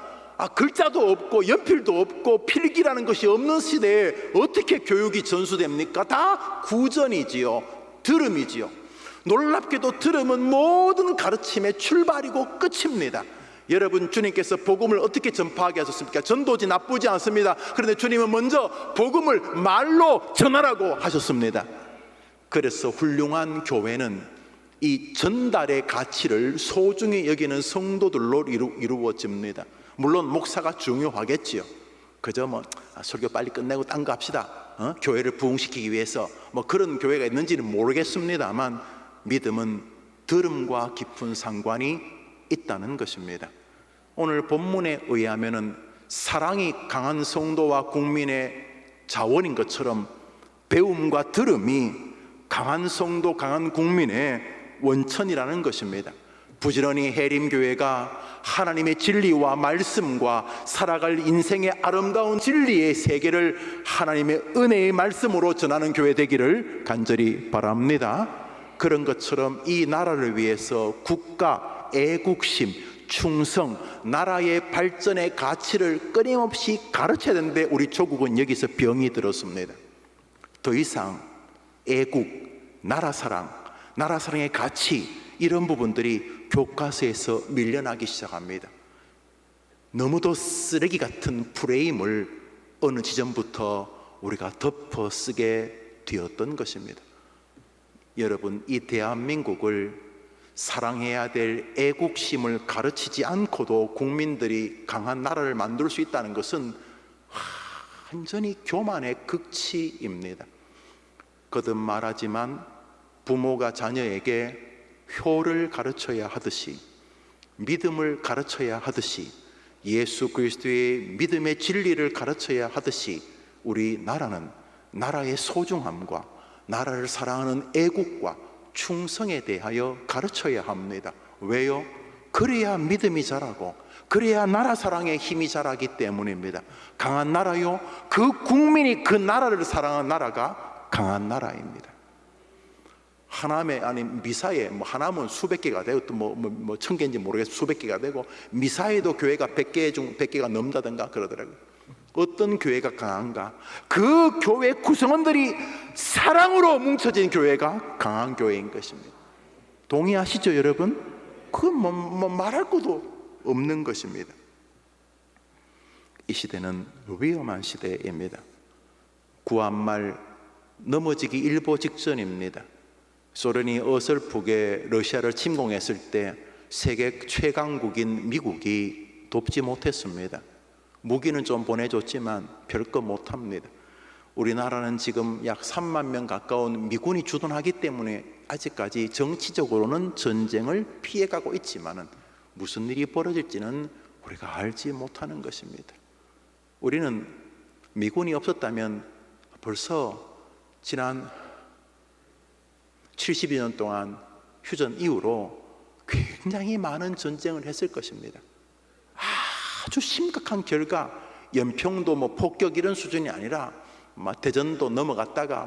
글자도 없고 연필도 없고 필기라는 것이 없는 시대에 어떻게 교육이 전수됩니까? 다 구전이지요. 들음이지요. 놀랍게도 들음은 모든 가르침의 출발이고 끝입니다. 여러분, 주님께서 복음을 어떻게 전파하게 하셨습니까? 전도지 나쁘지 않습니다. 그런데 주님은 먼저 복음을 말로 전하라고 하셨습니다. 그래서 훌륭한 교회는 이 전달의 가치를 소중히 여기는 성도들로 이루어집니다. 물론 목사가 중요하겠지요. 그저 설교 빨리 끝내고 딴 거 합시다, 교회를 부흥시키기 위해서 그런 교회가 있는지는 모르겠습니다만 믿음은 들음과 깊은 상관이 있다는 것입니다. 오늘 본문에 의하면은 사랑이 강한 성도와 국민의 자원인 것처럼 배움과 들음이 강한 성도, 강한 국민의 원천이라는 것입니다. 부지런히 해림교회가 하나님의 진리와 말씀과 살아갈 인생의 아름다운 진리의 세계를 하나님의 은혜의 말씀으로 전하는 교회 되기를 간절히 바랍니다. 그런 것처럼 이 나라를 위해서 국가, 애국심, 충성, 나라의 발전의 가치를 끊임없이 가르쳐야 되는데 우리 조국은 여기서 병이 들었습니다. 더 이상 애국, 나라 사랑의 가치, 이런 부분들이 교과서에서 밀려나기 시작합니다. 너무도 쓰레기 같은 프레임을 어느 지점부터 우리가 덮어 쓰게 되었던 것입니다. 여러분, 이 대한민국을 사랑해야 될 애국심을 가르치지 않고도 국민들이 강한 나라를 만들 수 있다는 것은 완전히 교만의 극치입니다. 거듭 말하지만 부모가 자녀에게 효를 가르쳐야 하듯이, 믿음을 가르쳐야 하듯이, 예수 그리스도의 믿음의 진리를 가르쳐야 하듯이 우리 나라는 나라의 소중함과 나라를 사랑하는 애국과 충성에 대하여 가르쳐야 합니다. 왜요? 그래야 믿음이 자라고 그래야 나라 사랑의 힘이 자라기 때문입니다. 강한 나라요, 그 국민이 그 나라를 사랑하는 나라가 강한 나라입니다. 하나매 아니 미사에 하나면 수백 개가 되고 또 천 개인지 모르겠어 수백 개가 되고, 미사에도 교회가 100개가 넘다든가 그러더라고요. 어떤 교회가 강한가? 그 교회 구성원들이 사랑으로 뭉쳐진 교회가 강한 교회인 것입니다. 동의하시죠, 여러분? 그건 말할 것도 없는 것입니다. 이 시대는 위험한 시대입니다. 구한말 넘어지기 일보 직전입니다. 소련이 어설프게 러시아를 침공했을 때 세계 최강국인 미국이 돕지 못했습니다. 무기는 좀 보내줬지만 별거 못합니다. 우리나라는 지금 약 3만 명 가까운 미군이 주둔하기 때문에 아직까지 정치적으로는 전쟁을 피해가고 있지만 무슨 일이 벌어질지는 우리가 알지 못하는 것입니다. 우리는 미군이 없었다면 벌써 지난 70여 년 동안 휴전 이후로 굉장히 많은 전쟁을 했을 것입니다. 아주 심각한 결과, 연평도 폭격 이런 수준이 아니라 대전도 넘어갔다가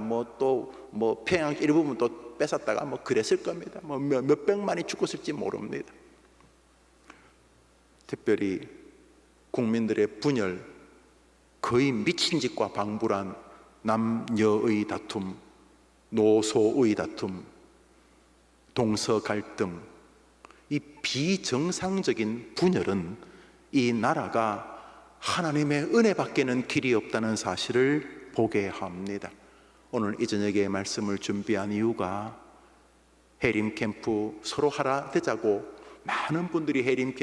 평양 일부분 또 뺏었다가 그랬을 겁니다. 몇백만이 죽었을지 모릅니다. 특별히 국민들의 분열, 거의 미친 짓과 방불한 남녀의 다툼, 노소의 다툼, 동서 갈등, 이 비정상적인 분열은 이 나라가 하나님의 은혜밖에는 길이 없다는 사실을 보게 합니다. 오늘 이 저녁에 말씀을 준비한 이유가 힐링 캠프 서로 하나 되자고 많은 분들이 힐링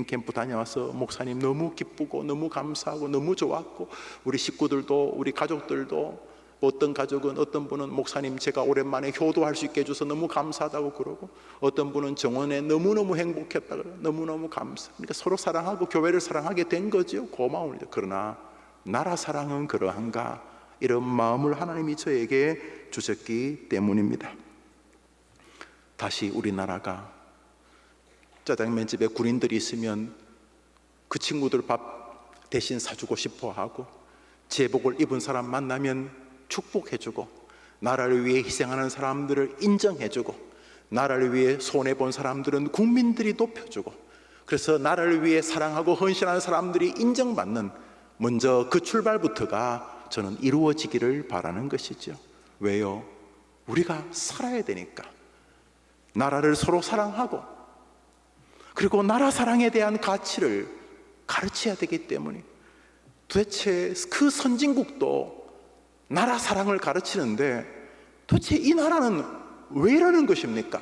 캠프 다녀와서 목사님 너무 기쁘고 너무 감사하고 너무 좋았고, 우리 식구들도 우리 가족들도, 어떤 가족은 어떤 분은 목사님 제가 오랜만에 효도할 수 있게 해줘서 너무 감사하다고 그러고, 어떤 분은 정원에 너무너무 행복했다 그래요. 너무너무 감사. 그러니까 서로 사랑하고 교회를 사랑하게 된 거죠. 고마웁니다. 그러나 나라 사랑은 그러한가, 이런 마음을 하나님이 저에게 주셨기 때문입니다. 다시 우리나라가 짜장면집에 군인들이 있으면 그 친구들 밥 대신 사주고 싶어 하고, 제복을 입은 사람 만나면 축복해주고, 나라를 위해 희생하는 사람들을 인정해주고, 나라를 위해 손해본 사람들은 국민들이 높여주고, 그래서 나라를 위해 사랑하고 헌신하는 사람들이 인정받는, 먼저 그 출발부터가 저는 이루어지기를 바라는 것이죠. 왜요? 우리가 살아야 되니까. 나라를 서로 사랑하고, 그리고 나라 사랑에 대한 가치를 가르쳐야 되기 때문에, 도대체 그 선진국도 나라 사랑을 가르치는데 도대체 이 나라는 왜 이러는 것입니까?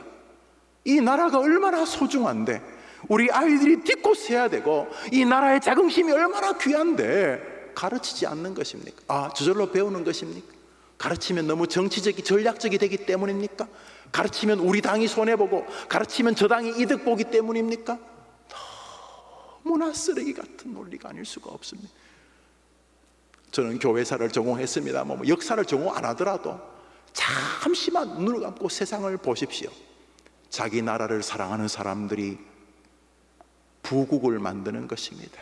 이 나라가 얼마나 소중한데, 우리 아이들이 딛고 서야 되고, 이 나라의 자긍심이 얼마나 귀한데 가르치지 않는 것입니까? 저절로 배우는 것입니까? 가르치면 너무 정치적이 전략적이 되기 때문입니까? 가르치면 우리 당이 손해보고, 가르치면 저 당이 이득 보기 때문입니까? 너무나 쓰레기 같은 논리가 아닐 수가 없습니다. 저는 교회사를 전공했습니다. 역사를 전공 안 하더라도 잠시만 눈을 감고 세상을 보십시오. 자기 나라를 사랑하는 사람들이 부국을 만드는 것입니다.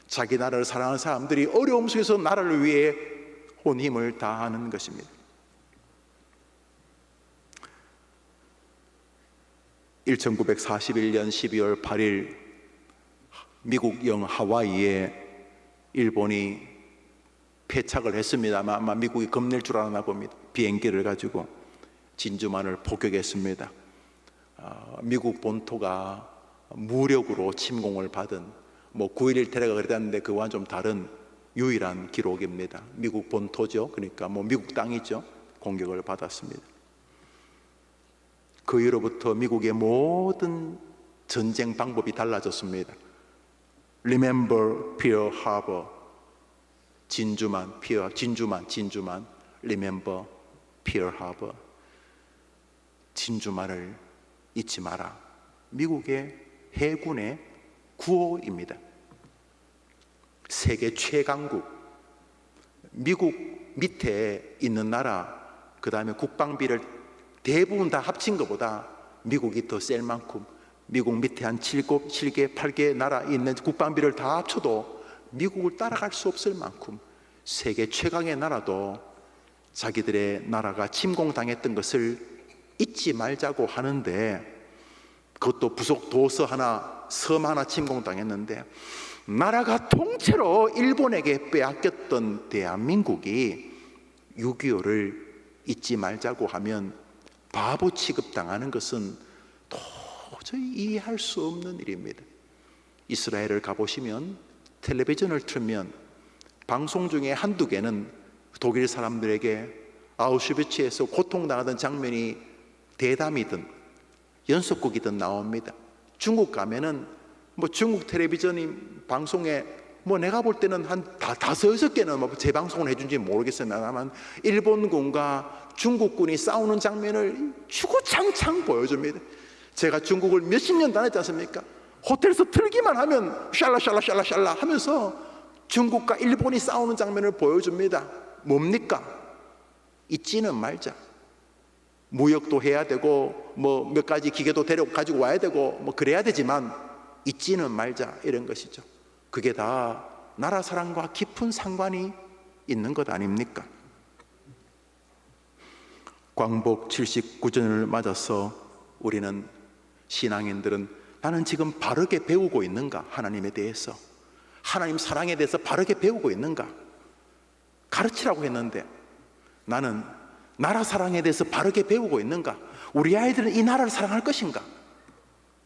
자기 나라를 사랑하는 사람들이 어려움 속에서 나라를 위해 온 힘을 다하는 것입니다. 1941년 12월 8일 미국 영 하와이에 일본이 패착을 했습니다만, 아마 미국이 겁낼 줄 알았나 봅니다. 비행기를 가지고 진주만을 폭격했습니다. 미국 본토가 무력으로 침공을 받은 9.11 테러가 그랬다는데 그와는 좀 다른 유일한 기록입니다. 미국 본토죠. 그러니까 미국 땅이죠. 공격을 받았습니다. 그 이후로부터 미국의 모든 전쟁 방법이 달라졌습니다. Remember Pearl Harbor, 진주만, Remember Pearl Harbor, 진주만을 잊지 마라. 미국의 해군의 구호입니다. 세계 최강국, 미국 밑에 있는 나라, 그 다음에 국방비를 대부분 다 합친 것보다 미국이 더 셀 만큼, 미국 밑에 한 7개, 8개 나라 있는 국방비를 다 합쳐도 미국을 따라갈 수 없을 만큼 세계 최강의 나라도 자기들의 나라가 침공당했던 것을 잊지 말자고 하는데, 그것도 부속 도서 하나, 섬 하나 침공당했는데, 나라가 통째로 일본에게 빼앗겼던 대한민국이 6.25를 잊지 말자고 하면 바보 취급당하는 것은 도저히 이해할 수 없는 일입니다. 이스라엘을 가보시면 텔레비전을 틀면 방송 중에 한두 개는 독일 사람들에게 아우슈비츠에서 고통당하던 장면이 대담이든 연속극이든 나옵니다. 중국 가면은 뭐 중국 텔레비전 방송에 뭐 내가 볼 때는 한 다섯 여섯 개는 뭐 재방송을 해준지 모르겠습니다만 일본군과 중국군이 싸우는 장면을 주구장창 보여줍니다. 제가 중국을 몇십 년 다녔지 않습니까? 호텔에서 틀기만 하면 샬라샬라샬라샬라 하면서 중국과 일본이 싸우는 장면을 보여줍니다. 뭡니까? 잊지는 말자. 무역도 해야 되고 뭐 몇 가지 기계도 가지고 와야 되고 뭐 그래야 되지만 잊지는 말자, 이런 것이죠. 그게 다 나라 사랑과 깊은 상관이 있는 것 아닙니까? 광복 79주년을 맞아서 우리는 신앙인들은 나는 지금 바르게 배우고 있는가? 하나님에 대해서, 하나님 사랑에 대해서 바르게 배우고 있는가? 가르치라고 했는데 나는 나라 사랑에 대해서 바르게 배우고 있는가? 우리 아이들은 이 나라를 사랑할 것인가?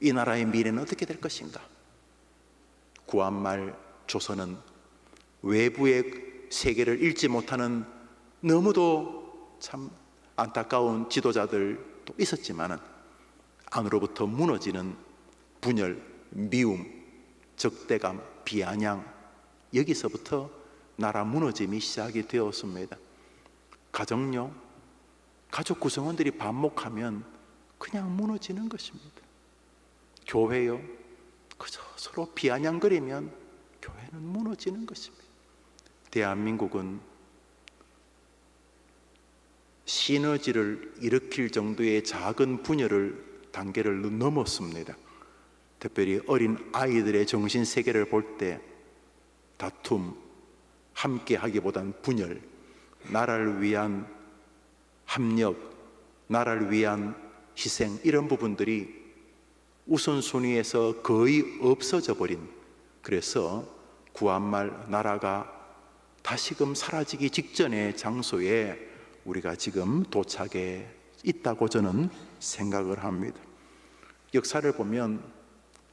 이 나라의 미래는 어떻게 될 것인가? 구한말 조선은 외부의 세계를 읽지 못하는 너무도 참 안타까운 지도자들도 있었지만 안으로부터 무너지는 분열, 미움, 적대감, 비아냥, 여기서부터 나라 무너짐이 시작이 되었습니다. 가정요, 가족 구성원들이 반목하면 그냥 무너지는 것입니다. 교회요, 그저 서로 비아냥거리면 교회는 무너지는 것입니다. 대한민국은 시너지를 일으킬 정도의 작은 분열을 단계를 넘었습니다. 특별히 어린 아이들의 정신 세계를 볼 때 다툼, 함께 하기보단 분열, 나라를 위한 합력, 나라를 위한 희생, 이런 부분들이 우선순위에서 거의 없어져 버린, 그래서 구한말 나라가 다시금 사라지기 직전의 장소에 우리가 지금 도착해 있다고 저는 생각을 합니다. 역사를 보면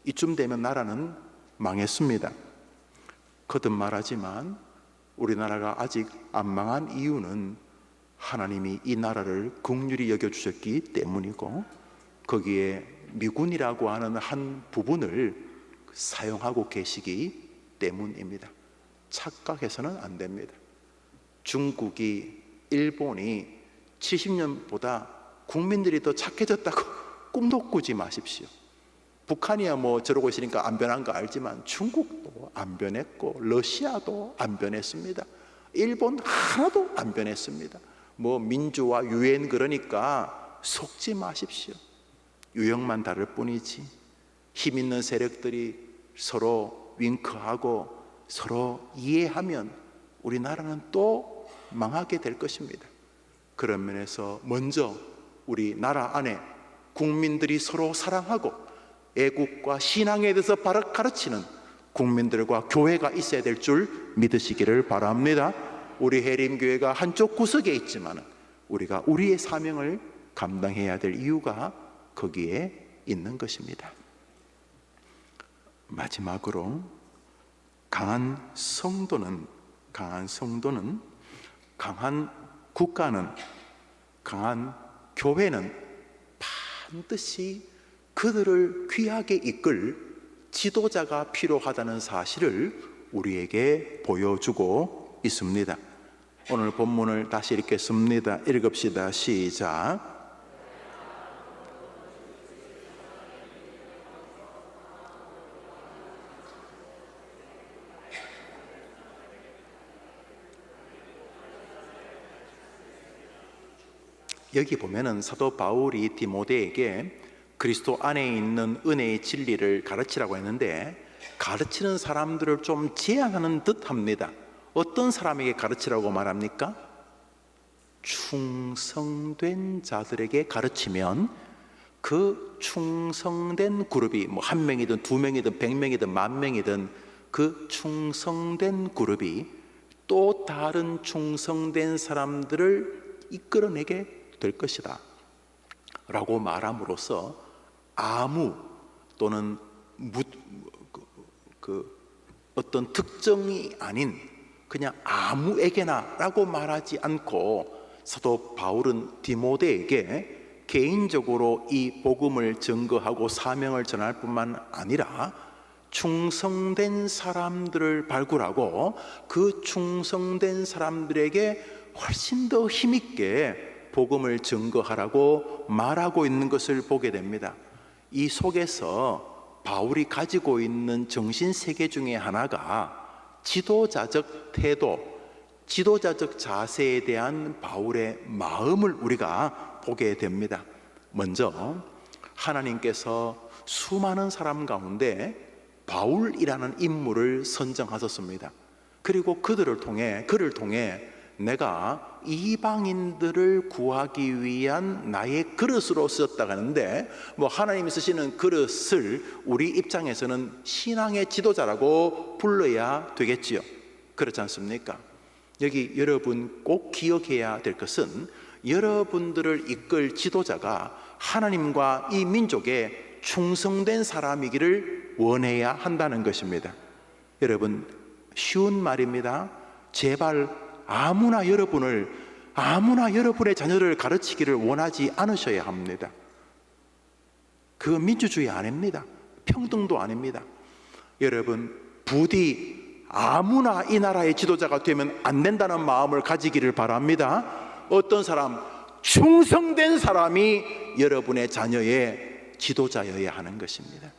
이쯤 되면 나라는 망했습니다. 거듭 말하지만 우리나라가 아직 안 망한 이유는 하나님이 이 나라를 긍휼히 여겨주셨기 때문이고 거기에 미군이라고 하는 한 부분을 사용하고 계시기 때문입니다. 착각해서는 안 됩니다. 중국이, 일본이 70년보다 국민들이 더 착해졌다고 꿈도 꾸지 마십시오. 북한이야 뭐 저러고 있으니까 안 변한 거 알지만 중국도 안 변했고 러시아도 안 변했습니다. 일본 하나도 안 변했습니다. 뭐 민주화 유엔 그러니까 속지 마십시오. 유형만 다를 뿐이지 힘 있는 세력들이 서로 윙크하고 서로 이해하면 우리나라는 또 망하게 될 것입니다. 그런 면에서 먼저 우리 나라 안에 국민들이 서로 사랑하고 애국과 신앙에 대해서 바로 가르치는 국민들과 교회가 있어야 될 줄 믿으시기를 바랍니다. 우리 해림교회가 한쪽 구석에 있지만 우리가 우리의 사명을 감당해야 될 이유가 거기에 있는 것입니다. 마지막으로 강한 성도는 강한 국가는, 강한 교회는 반드시 그들을 귀하게 이끌 지도자가 필요하다는 사실을 우리에게 보여주고 있습니다. 오늘 본문을 다시 읽겠습니다. 읽읍시다. 시작. 여기 보면은 사도 바울이 디모데에게 그리스도 안에 있는 은혜의 진리를 가르치라고 했는데 가르치는 사람들을 좀 제한하는 듯 합니다. 어떤 사람에게 가르치라고 말합니까? 충성된 자들에게 가르치면 그 충성된 그룹이 뭐 한 명이든 두 명이든 100명이든 10,000명이든 그 충성된 그룹이 또 다른 충성된 사람들을 이끌어내게 될 것이다 라고 말함으로써 아무 또는 어떤 특정이 아닌 그냥 아무에게나 라고 말하지 않고 사도 바울은 디모데에게 개인적으로 이 복음을 증거하고 사명을 전할 뿐만 아니라 충성된 사람들을 발굴하고 그 충성된 사람들에게 훨씬 더 힘있게 복음을 증거하라고 말하고 있는 것을 보게 됩니다. 이 속에서 바울이 가지고 있는 정신세계 중에 하나가 지도자적 태도, 지도자적 자세에 대한 바울의 마음을 우리가 보게 됩니다. 먼저 하나님께서 수많은 사람 가운데 바울이라는 인물을 선정하셨습니다. 그리고 그를 통해 내가 이방인들을 구하기 위한 나의 그릇으로 쓰였다고 하는데, 하나님이 쓰시는 그릇을 우리 입장에서는 신앙의 지도자라고 불러야 되겠지요. 그렇지 않습니까? 여기 여러분 꼭 기억해야 될 것은 여러분들을 이끌 지도자가 하나님과 이 민족에 충성된 사람이기를 원해야 한다는 것입니다. 여러분, 쉬운 말입니다. 제발 아무나 여러분의 자녀를 가르치기를 원하지 않으셔야 합니다. 그건 민주주의 아닙니다. 평등도 아닙니다. 여러분, 부디 아무나 이 나라의 지도자가 되면 안 된다는 마음을 가지기를 바랍니다. 어떤 사람, 충성된 사람이 여러분의 자녀의 지도자여야 하는 것입니다.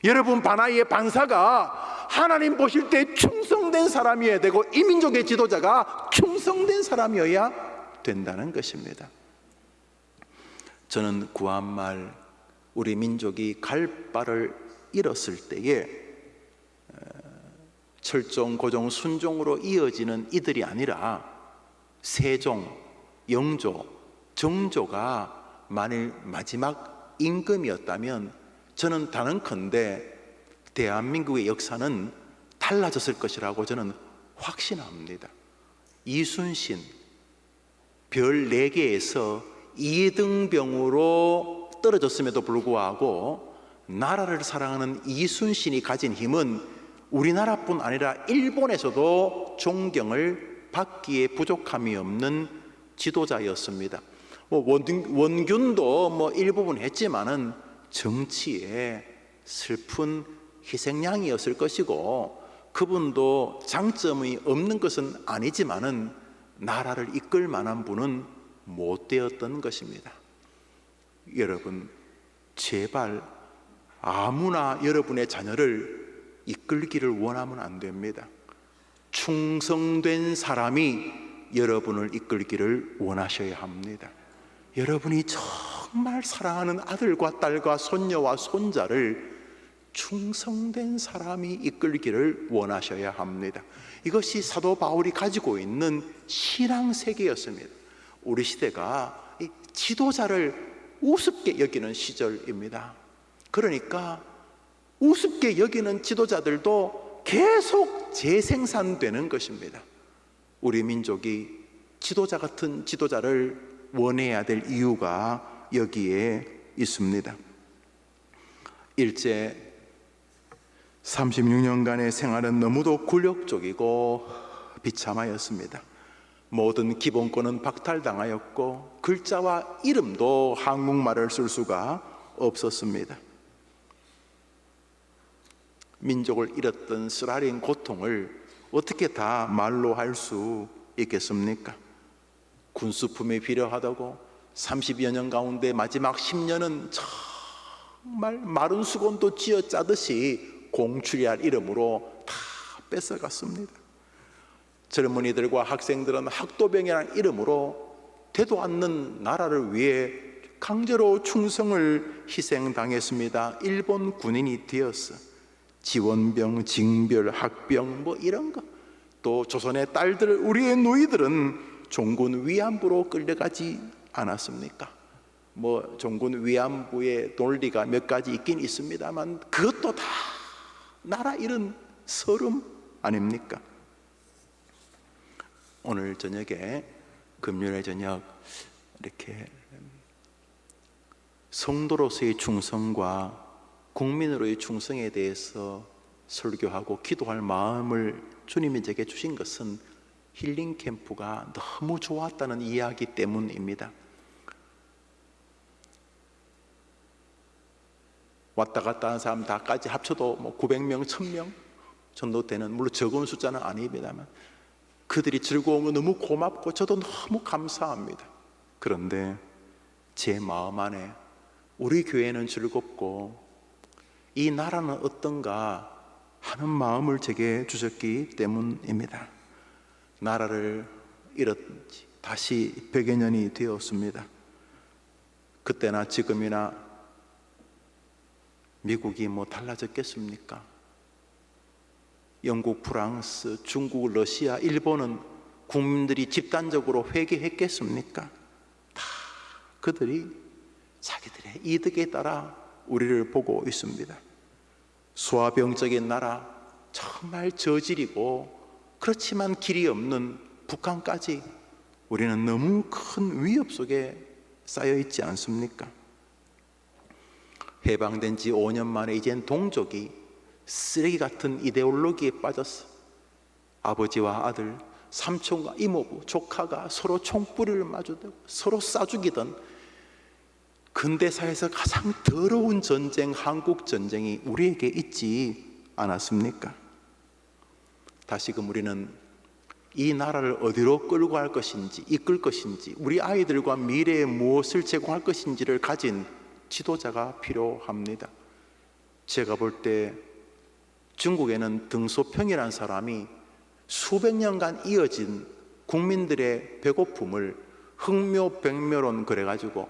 여러분 바나이의 반사가 하나님 보실 때 충성된 사람이어야 되고, 이 민족의 지도자가 충성된 사람이어야 된다는 것입니다. 저는 구한말 우리 민족이 갈 바를 잃었을 때에 철종, 고종, 순종으로 이어지는 이들이 아니라 세종, 영조, 정조가 만일 마지막 임금이었다면 저는 단언컨대 대한민국의 역사는 달라졌을 것이라고 저는 확신합니다. 이순신 별 4개에서 2등병으로 떨어졌음에도 불구하고 나라를 사랑하는 이순신이 가진 힘은 우리나라뿐 아니라 일본에서도 존경을 받기에 부족함이 없는 지도자였습니다. 원균도 일부분 했지만은 정치에 슬픈 희생양이었을 것이고, 그분도 장점이 없는 것은 아니지만은 나라를 이끌 만한 분은 못 되었던 것입니다. 여러분, 제발 아무나 여러분의 자녀를 이끌기를 원하면 안 됩니다. 충성된 사람이 여러분을 이끌기를 원하셔야 합니다. 여러분이 정말 사랑하는 아들과 딸과 손녀와 손자를 충성된 사람이 이끌기를 원하셔야 합니다. 이것이 사도 바울이 가지고 있는 신앙 세계였습니다. 우리 시대가 이 지도자를 우습게 여기는 시절입니다. 그러니까 우습게 여기는 지도자들도 계속 재생산되는 것입니다. 우리 민족이 지도자 같은 지도자를 원해야 될 이유가 여기에 있습니다. 일제 36년간의 생활은 너무도 굴욕적이고 비참하였습니다. 모든 기본권은 박탈당하였고 글자와 이름도 한국말을 쓸 수가 없었습니다. 민족을 잃었던 쓰라린 고통을 어떻게 다 말로 할 수 있겠습니까? 군수품이 필요하다고 30여 년 가운데 마지막 10년은 정말 마른 수건도 쥐어짜듯이 공출이할 이름으로 다 뺏어갔습니다. 젊은이들과 학생들은 학도병이라는 이름으로 되도 않는 나라를 위해 강제로 충성을 희생당했습니다. 일본 군인이 되었어. 지원병, 징별, 학병 이런 거. 또 조선의 딸들, 우리의 누이들은 종군 위안부로 끌려가지 않았습니까? 종군 위안부의 논리가 몇 가지 있긴 있습니다만 그것도 다 나라 잃은 서름 아닙니까? 오늘 저녁에, 금요일 저녁, 이렇게 성도로서의 충성과 국민으로의 충성에 대해서 설교하고 기도할 마음을 주님이 제게 주신 것은 힐링 캠프가 너무 좋았다는 이야기 때문입니다. 왔다 갔다 하는 사람 다까지 합쳐도 뭐 900명, 1000명 정도 되는, 물론 적은 숫자는 아닙니다만 그들이 즐거운 거 너무 고맙고 저도 너무 감사합니다. 그런데 제 마음 안에 우리 교회는 즐겁고 이 나라는 어떤가 하는 마음을 제게 주셨기 때문입니다. 나라를 잃었지 다시 100여 년이 되었습니다. 그때나 지금이나 미국이 뭐 달라졌겠습니까? 영국, 프랑스, 중국, 러시아, 일본은 국민들이 집단적으로 회개했겠습니까? 다 그들이 자기들의 이득에 따라 우리를 보고 있습니다. 소아병적인 나라, 정말 저질이고 그렇지만 길이 없는 북한까지 우리는 너무 큰 위협 속에 쌓여 있지 않습니까? 해방된 지 5년 만에 이젠 동족이 쓰레기 같은 이데올로기에 빠졌어. 아버지와 아들, 삼촌과 이모부, 조카가 서로 총뿌리를 마주대고 서로 쏴죽이던 근대사에서 가장 더러운 전쟁, 한국 전쟁이 우리에게 있지 않았습니까? 다시금 우리는 이 나라를 어디로 끌고 갈 것인지, 이끌 것인지, 우리 아이들과 미래에 무엇을 제공할 것인지를 가진 지도자가 필요합니다. 제가 볼 때 중국에는 등소평이라는 사람이 수백 년간 이어진 국민들의 배고픔을 흥묘백묘론 그래가지고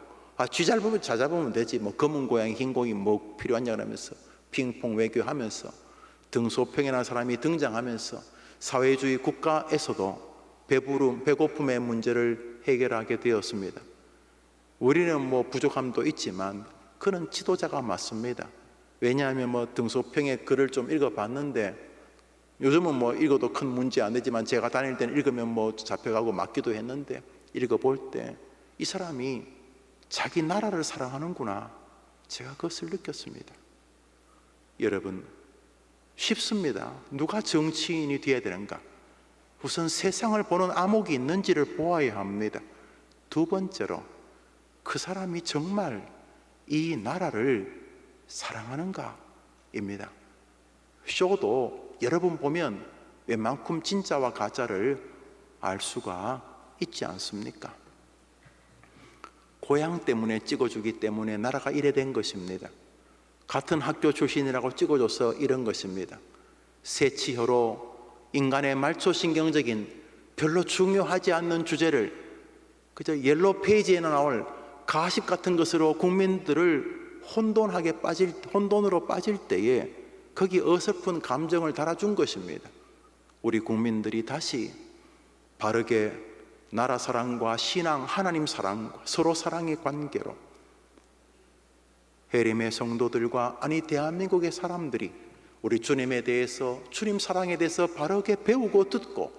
쥐 잡으면 자 잡으면 되지 뭐 검은 고양이 흰 고기 뭐 필요하냐 하면서 핑퐁 외교하면서 등소평이라는 사람이 등장하면서 사회주의 국가에서도 배고픔의 문제를 해결하게 되었습니다. 우리는 뭐 부족함도 있지만 그는 지도자가 맞습니다. 왜냐하면 뭐 등소평의 글을 좀 읽어봤는데 요즘은 뭐 읽어도 큰 문제 안 되지만 제가 다닐 때는 읽으면 뭐 잡혀가고 맞기도 했는데 읽어볼 때 이 사람이 자기 나라를 사랑하는구나, 제가 그것을 느꼈습니다. 여러분, 쉽습니다. 누가 정치인이 되어야 되는가? 우선 세상을 보는 안목이 있는지를 보아야 합니다. 두 번째로 그 사람이 정말 이 나라를 사랑하는가입니다. 쇼도 여러분 보면 웬만큼 진짜와 가짜를 알 수가 있지 않습니까? 고향 때문에 찍어주기 때문에 나라가 이래 된 것입니다. 같은 학교 출신이라고 찍어줘서 이런 것입니다. 세치혀로 인간의 말초신경적인 별로 중요하지 않는 주제를 그저 옐로우 페이지에나 나올 가십 같은 것으로 국민들을 혼돈으로 빠질 때에 거기 어설픈 감정을 달아준 것입니다. 우리 국민들이 다시 바르게 나라 사랑과 신앙, 하나님 사랑과 서로 사랑의 관계로 해림의 성도들과 아니 대한민국의 사람들이 우리 주님에 대해서, 주님 사랑에 대해서 바르게 배우고 듣고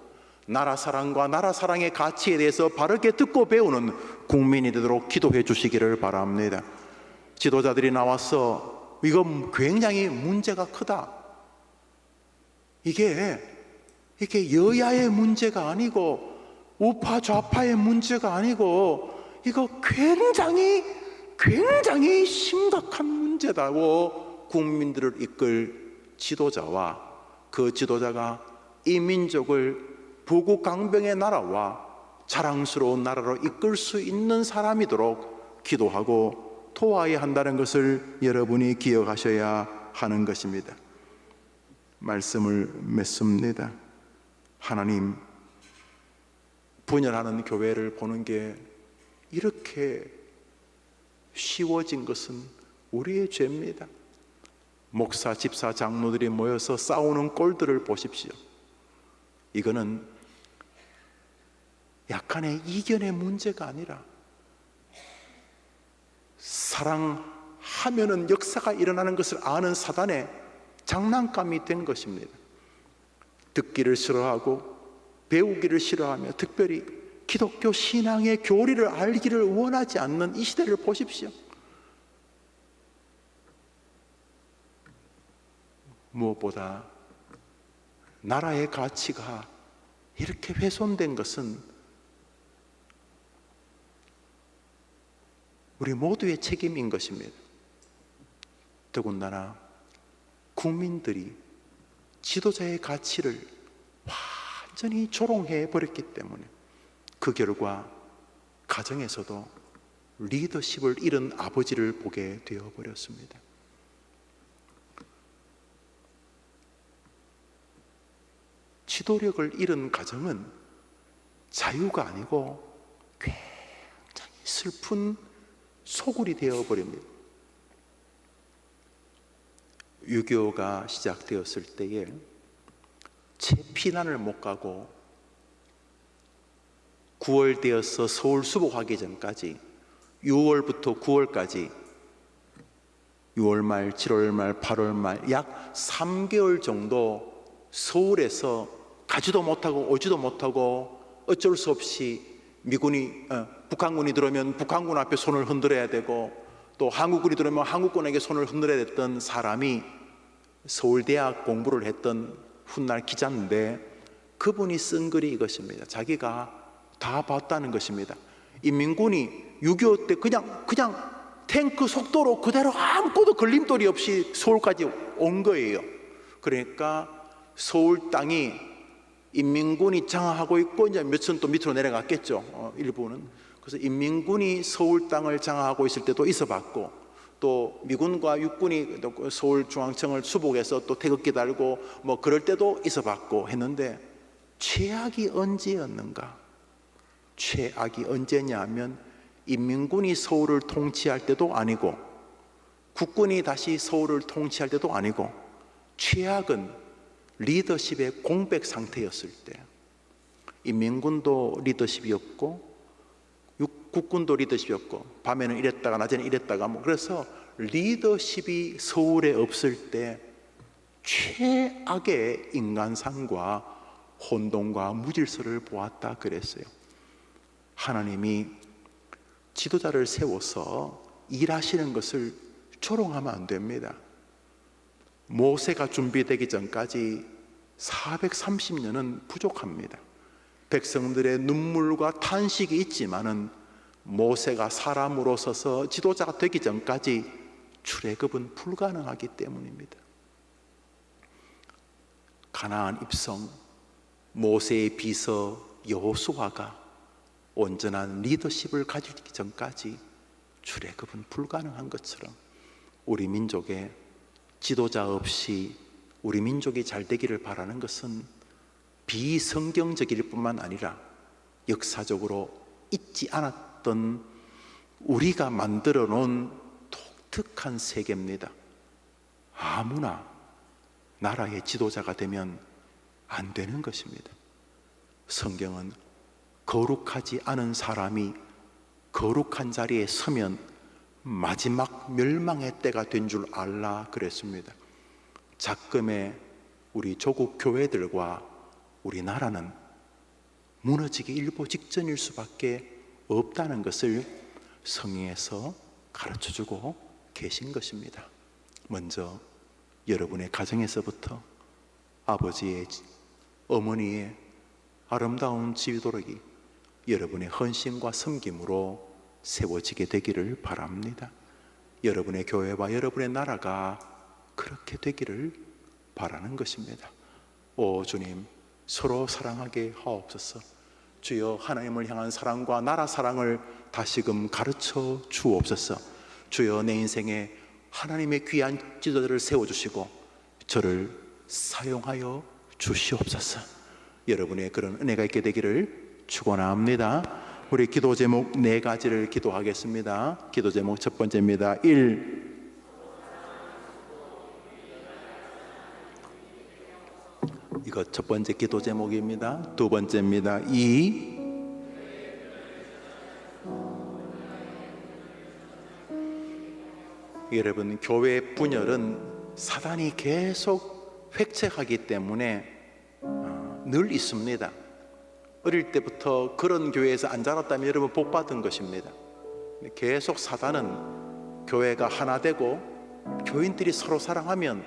나라 사랑과 나라 사랑의 가치에 대해서 바르게 듣고 배우는 국민이 되도록 기도해 주시기를 바랍니다. 지도자들이 나와서 이거 굉장히 문제가 크다, 이게 여야의 문제가 아니고 우파 좌파의 문제가 아니고 이거 굉장히 심각한 문제다고 국민들을 이끌 지도자와 그 지도자가 이 민족을 부국강병의 나라와 자랑스러운 나라로 이끌 수 있는 사람이도록 기도하고 도와야 한다는 것을 여러분이 기억하셔야 하는 것입니다. 말씀을 맺습니다. 하나님, 분열하는 교회를 보는 게 이렇게 쉬워진 것은 우리의 죄입니다. 목사, 집사, 장로들이 모여서 싸우는 꼴들을 보십시오. 이거는 약간의 이견의 문제가 아니라 사랑하면은 역사가 일어나는 것을 아는 사단의 장난감이 된 것입니다. 듣기를 싫어하고 배우기를 싫어하며 특별히 기독교 신앙의 교리를 알기를 원하지 않는 이 시대를 보십시오. 무엇보다 나라의 가치가 이렇게 훼손된 것은 우리 모두의 책임인 것입니다. 더군다나 국민들이 지도자의 가치를 완전히 조롱해 버렸기 때문에 그 결과 가정에서도 리더십을 잃은 아버지를 보게 되어 버렸습니다. 지도력을 잃은 가정은 자유가 아니고 굉장히 슬픈 소굴이 되어 버립니다. 6.25가 시작되었을 때에 재피난을 못 가고 9월 되어서 서울 수복하기 전까지 6월부터 9월까지 6월 말, 7월 말, 8월 말 약 3개월 정도 서울에서 가지도 못하고 오지도 못하고 어쩔 수 없이 북한군이 들어오면 북한군 앞에 손을 흔들어야 되고 또 한국군이 들어오면 한국군에게 손을 흔들어야 됐던 사람이 서울대학 공부를 했던 훗날 기자인데 그분이 쓴 글이 이것입니다. 자기가 다 봤다는 것입니다. 인민군이 6.25 때 그냥 탱크 속도로 그대로 아무것도 걸림돌이 없이 서울까지 온 거예요. 그러니까 서울 땅이 인민군이 장악하고 있고 이제 몇천 또 밑으로 내려갔겠죠. 일부는. 그래서 인민군이 서울 땅을 장악하고 있을 때도 있어봤고 또 미군과 육군이 서울중앙청을 수복해서 또 태극기 달고 뭐 그럴 때도 있어봤고 했는데 최악이 언제였는가? 최악이 언제냐 하면 인민군이 서울을 통치할 때도 아니고 국군이 다시 서울을 통치할 때도 아니고 최악은 리더십의 공백 상태였을 때 인민군도 리더십이었고 국군도 리더십이었고 밤에는 이랬다가 낮에는 이랬다가 그래서 리더십이 서울에 없을 때 최악의 인간상과 혼돈과 무질서를 보았다 그랬어요. 하나님이 지도자를 세워서 일하시는 것을 조롱하면 안 됩니다. 모세가 준비되기 전까지 430년은 부족합니다. 백성들의 눈물과 탄식이 있지만은 모세가 사람으로 서서 지도자가 되기 전까지 출애굽은 불가능하기 때문입니다. 가나안 입성, 모세의 비서 여호수아가 온전한 리더십을 가지기 전까지 출애굽은 불가능한 것처럼 우리 민족의 지도자 없이 우리 민족이 잘 되기를 바라는 것은 비성경적일 뿐만 아니라 역사적으로 잊지 않았던 우리가 만들어 놓은 독특한 세계입니다. 아무나 나라의 지도자가 되면 안 되는 것입니다. 성경은 거룩하지 않은 사람이 거룩한 자리에 서면 마지막 멸망의 때가 된 줄 알라 그랬습니다. 작금의 우리 조국 교회들과 우리나라는 무너지기 일보 직전일 수밖에 없다는 것을 성경에서 가르쳐주고 계신 것입니다. 먼저 여러분의 가정에서부터 아버지의, 어머니의 아름다운 지도력이 여러분의 헌신과 섬김으로 세워지게 되기를 바랍니다. 여러분의 교회와 여러분의 나라가 그렇게 되기를 바라는 것입니다. 오 주님, 서로 사랑하게 하옵소서. 주여, 하나님을 향한 사랑과 나라 사랑을 다시금 가르쳐 주옵소서. 주여, 내 인생에 하나님의 귀한 지도자를 세워주시고 저를 사용하여 주시옵소서. 여러분의 그런 은혜가 있게 되기를 축원합니다. 우리 기도 제목 4가지를 기도하겠습니다. 기도 제목 첫 번째입니다. 1. 이거 첫 번째 기도 제목입니다. 두 번째입니다. 2. 여러분, 교회 분열은 사단이 계속 획책하기 때문에 늘 있습니다. 어릴 때부터 그런 교회에서 안 자랐다면 여러분 복 받은 것입니다. 계속 사단은 교회가 하나 되고 교인들이 서로 사랑하면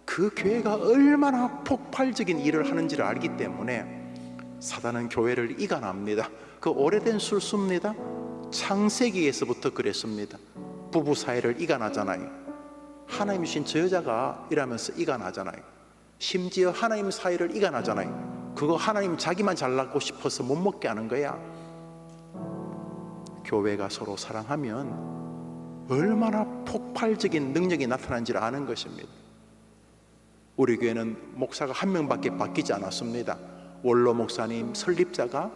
그 교회가 얼마나 폭발적인 일을 하는지를 알기 때문에 사단은 교회를 이간합니다. 그 오래된 술수입니다. 창세기에서부터 그랬습니다. 부부 사이를 이간하잖아요. 하나님 주신 저 여자가 이라면서 이간하잖아요. 심지어 하나님 사이를 이간하잖아요. 그거 하나님 자기만 잘나고 싶어서 못 먹게 하는 거야. 교회가 서로 사랑하면 얼마나 폭발적인 능력이 나타난지를 아는 것입니다. 우리 교회는 목사가 한 명밖에 바뀌지 않았습니다. 원로 목사님 설립자가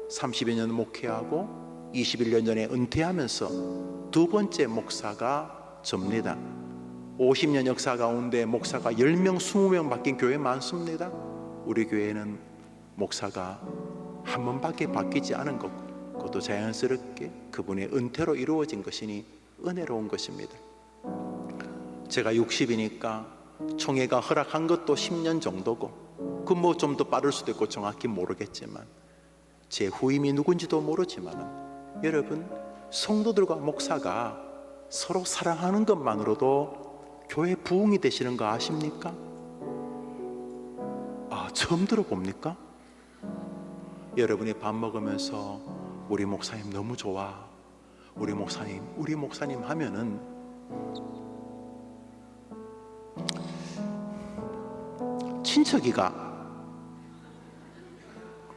30여 년 목회하고 21년 전에 은퇴하면서 두 번째 목사가 접니다. 50년 역사 가운데 목사가 10명, 20명 바뀐 교회 많습니다. 우리 교회는 목사가 한 번밖에 바뀌지 않은 것, 그것도 자연스럽게 그분의 은퇴로 이루어진 것이니 은혜로운 것입니다. 제가 60이니까 총회가 허락한 것도 10년 정도고, 그 뭐 좀 더 빠를 수도 있고 정확히 모르겠지만, 제 후임이 누군지도 모르지만, 여러분, 성도들과 목사가 서로 사랑하는 것만으로도 교회 부흥이 되시는 거 아십니까? 처음 들어봅니까? 여러분이 밥 먹으면서 우리 목사님 너무 좋아, 우리 목사님 하면은 친척이가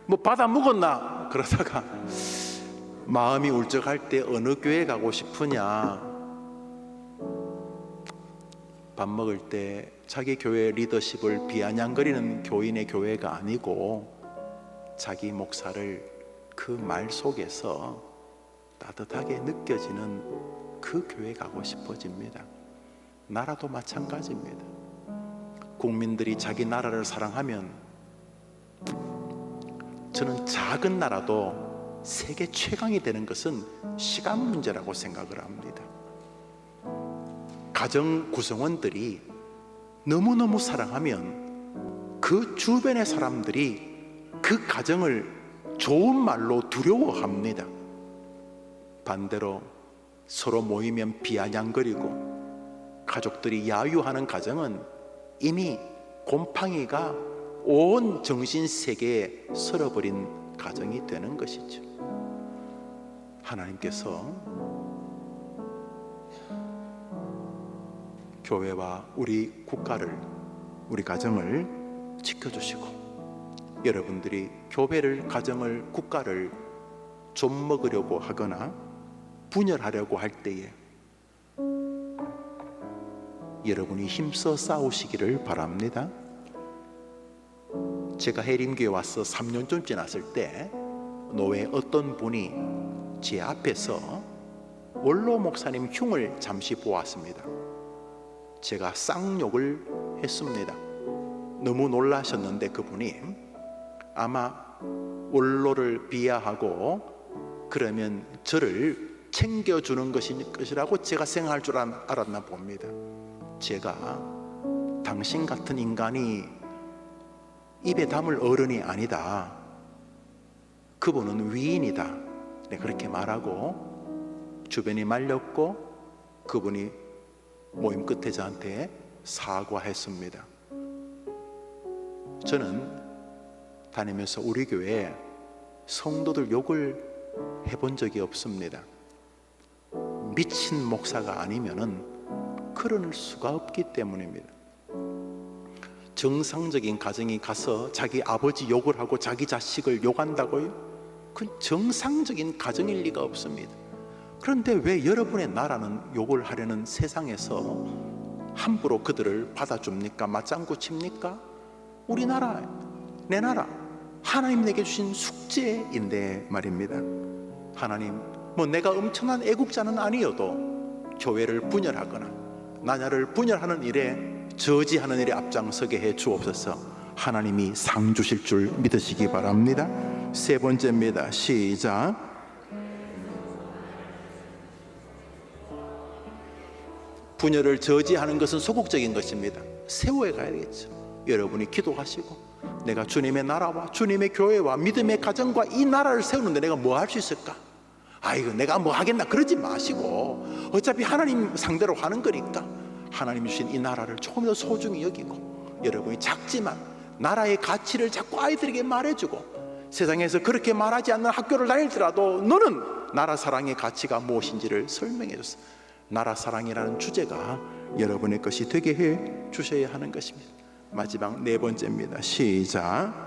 뭐 받아 먹었나 그러다가 마음이 울적할 때 어느 교회 가고 싶으냐, 밥 먹을 때 자기 교회 리더십을 비아냥거리는 교인의 교회가 아니고 자기 목사를 그 말 속에서 따뜻하게 느껴지는 그 교회 가고 싶어집니다. 나라도 마찬가지입니다. 국민들이 자기 나라를 사랑하면 저는 작은 나라도 세계 최강이 되는 것은 시간 문제라고 생각을 합니다. 가정 구성원들이 너무너무 사랑하면 그 주변의 사람들이 그 가정을 좋은 말로 두려워합니다. 반대로 서로 모이면 비아냥거리고 가족들이 야유하는 가정은 이미 곰팡이가 온 정신세계에 쓸어버린 가정이 되는 것이죠. 하나님께서 교회와 우리 국가를, 우리 가정을 지켜주시고, 여러분들이 교회를, 가정을, 국가를 좀 먹으려고 하거나 분열하려고 할 때에 여러분이 힘써 싸우시기를 바랍니다. 제가 해림교회 와서 3년 좀 지났을 때 노회 어떤 분이 제 앞에서 원로 목사님 흉을 잠시 보았습니다. 제가 쌍욕을 했습니다. 너무 놀라셨는데 그분이 아마 원로를 비하하고 그러면 저를 챙겨주는 것이라고 제가 생각할 줄 알았나 봅니다. 제가 당신 같은 인간이 입에 담을 어른이 아니다, 그분은 위인이다, 네, 그렇게 말하고 주변이 말렸고 그분이 모임 끝에 저한테 사과했습니다. 저는 다니면서 우리 교회에 성도들 욕을 해본 적이 없습니다. 미친 목사가 아니면은 그럴 수가 없기 때문입니다. 정상적인 가정이 가서 자기 아버지 욕을 하고 자기 자식을 욕한다고요? 그건 정상적인 가정일 리가 없습니다. 그런데 왜 여러분의 나라는 욕을 하려는 세상에서 함부로 그들을 받아줍니까? 맞장구 칩니까? 우리나라, 내 나라, 하나님 내게 주신 숙제인데 말입니다. 하나님, 뭐 내가 엄청난 애국자는 아니어도 교회를 분열하거나 나라를 분열하는 일에, 저지하는 일에 앞장서게 해 주옵소서. 하나님이 상 주실 줄 믿으시기 바랍니다. 세 번째입니다. 시작. 분열을 저지하는 것은 소극적인 것입니다. 세워야 가야겠죠. 여러분이 기도하시고 내가 주님의 나라와 주님의 교회와 믿음의 가정과 이 나라를 세우는데 내가 뭐 할 수 있을까? 아이고 내가 뭐 하겠나 그러지 마시고, 어차피 하나님 상대로 하는 거니까 하나님 주신 이 나라를 조금 더 소중히 여기고, 여러분이 작지만 나라의 가치를 자꾸 아이들에게 말해주고 세상에서 그렇게 말하지 않는 학교를 다닐더라도 너는 나라 사랑의 가치가 무엇인지를 설명해 줬어. 나라 사랑이라는 주제가 여러분의 것이 되게 해 주셔야 하는 것입니다. 마지막 네 번째입니다. 시작.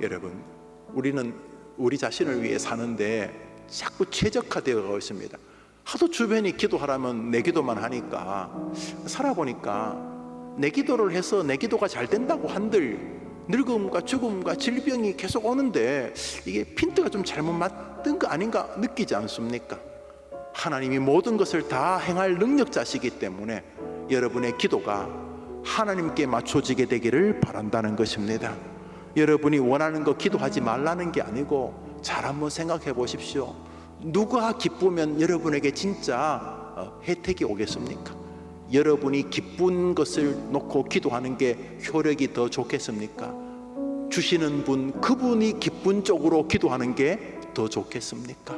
여러분, 우리는 우리 자신을 위해 사는데 자꾸 최적화되어 가고 있습니다. 하도 주변이 기도하라면 내 기도만 하니까 살아보니까 내 기도를 해서 내 기도가 잘 된다고 한들 늙음과 죽음과 질병이 계속 오는데 이게 핀트가 좀 잘못 맞던 거 아닌가 느끼지 않습니까? 하나님이 모든 것을 다 행할 능력자시기 때문에 여러분의 기도가 하나님께 맞춰지게 되기를 바란다는 것입니다. 여러분이 원하는 거 기도하지 말라는 게 아니고 잘 한번 생각해 보십시오. 누가 기쁘면 여러분에게 진짜 혜택이 오겠습니까? 여러분이 기쁜 것을 놓고 기도하는 게 효력이 더 좋겠습니까? 주시는 분, 그분이 기쁜 쪽으로 기도하는 게 더 좋겠습니까?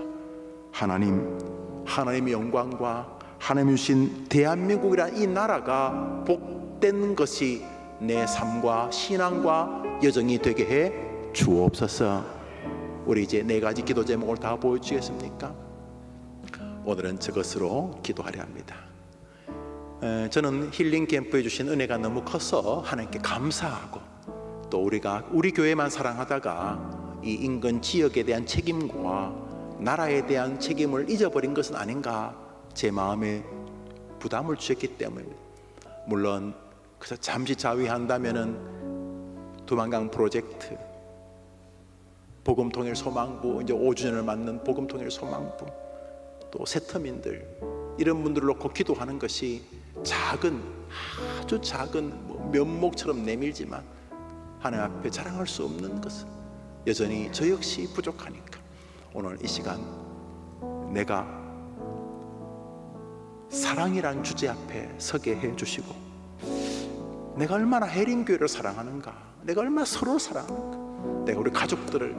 하나님의 영광과 하나님 주신 대한민국이라는 이 나라가 복된 것이 내 삶과 신앙과 여정이 되게 해 주옵소서. 우리 이제 네 가지 기도 제목을 다 보여주시겠습니까? 오늘은 저것으로 기도하려 합니다. 저는 힐링 캠프에 주신 은혜가 너무 커서 하나님께 감사하고, 또 우리 교회만 사랑하다가 이 인근 지역에 대한 책임과 나라에 대한 책임을 잊어버린 것은 아닌가 제 마음에 부담을 주셨기 때문입니다. 물론 그래서 잠시 자위한다면은 두만강 프로젝트, 복음통일 소망부, 이제 5주년을 맞는 복음통일 소망부, 또 세터민들, 이런 분들을 놓고 기도하는 것이 작은, 아주 작은 면목처럼 내밀지만 하나님 앞에 자랑할 수 없는 것은 여전히 저 역시 부족하니까 오늘 이 시간 내가 사랑이란 주제 앞에 서게 해 주시고, 내가 얼마나 해림교회를 사랑하는가, 내가 얼마나 서로를 사랑하는가, 내가 우리 가족들을,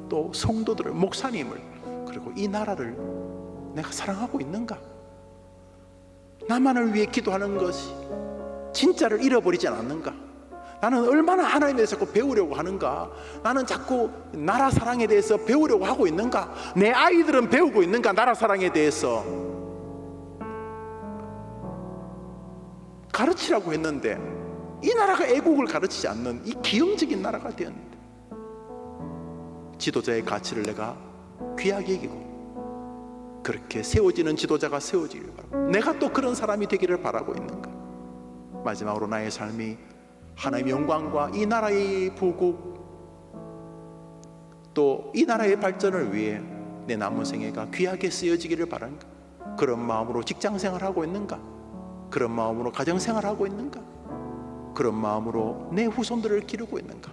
또 성도들을, 목사님을, 그리고 이 나라를 내가 사랑하고 있는가, 나만을 위해 기도하는 것이 진짜를 잃어버리지 않았는가, 나는 얼마나 하나님에 대해서 자꾸 배우려고 하는가, 나는 자꾸 나라 사랑에 대해서 배우려고 하고 있는가, 내 아이들은 배우고 있는가, 나라 사랑에 대해서 가르치라고 했는데 이 나라가 애국을 가르치지 않는 이 기형적인 나라가 되었는데, 지도자의 가치를 내가 귀하게 여기고 그렇게 세워지는 지도자가 세워지기를 바라고, 내가 또 그런 사람이 되기를 바라고 있는가. 마지막으로 나의 삶이 하나님의 영광과 이 나라의 부국, 또 이 나라의 발전을 위해 내 남은 생애가 귀하게 쓰여지기를 바라는가. 그런 마음으로 직장생활하고 있는가, 그런 마음으로 가정생활하고 있는가, 그런 마음으로 내 후손들을 기르고 있는가.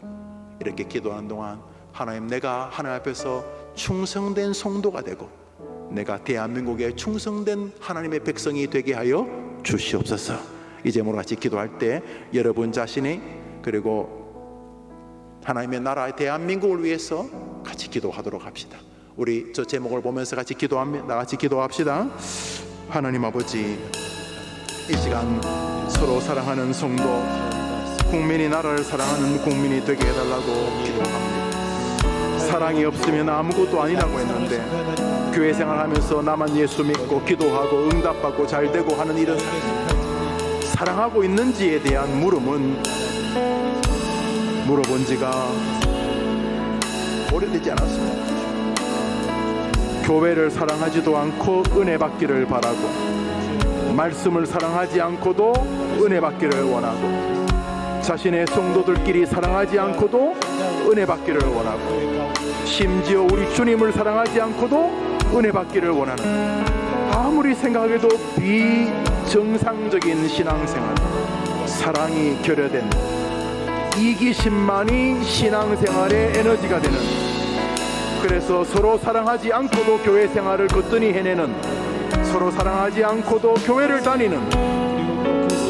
이렇게 기도하는 동안 하나님, 내가 하나님 앞에서 충성된 성도가 되고 내가 대한민국에 충성된 하나님의 백성이 되게 하여 주시옵소서. 이 제목으로 같이 기도할 때 여러분 자신이, 그리고 하나님의 나라 대한민국을 위해서 같이 기도하도록 합시다. 우리 저 제목을 보면서 같이 기도합니다. 같이 기도합시다. 하나님 아버지, 이 시간 서로 사랑하는 성도, 국민이 나라를 사랑하는 국민이 되게 해달라고 기도합니다. 사랑이 없으면 아무것도 아니라고 했는데 교회 생활하면서 나만 예수 믿고 기도하고 응답받고 잘되고 하는 이런 사랑하고 있는지에 대한 물음은 물어본 지가 오래되지 않았습니다. 교회를 사랑하지도 않고 은혜 받기를 바라고, 말씀을 사랑하지 않고도 은혜 받기를 원하고, 자신의 성도들끼리 사랑하지 않고도 은혜 받기를 원하고, 심지어 우리 주님을 사랑하지 않고도 은혜 받기를 원하는, 아무리 생각해도 비정상적인 신앙생활, 사랑이 결여된 이기심만이 신앙생활의 에너지가 되는, 그래서 서로 사랑하지 않고도 교회 생활을 거뜬히 해내는, 서로 사랑하지 않고도 교회를 다니는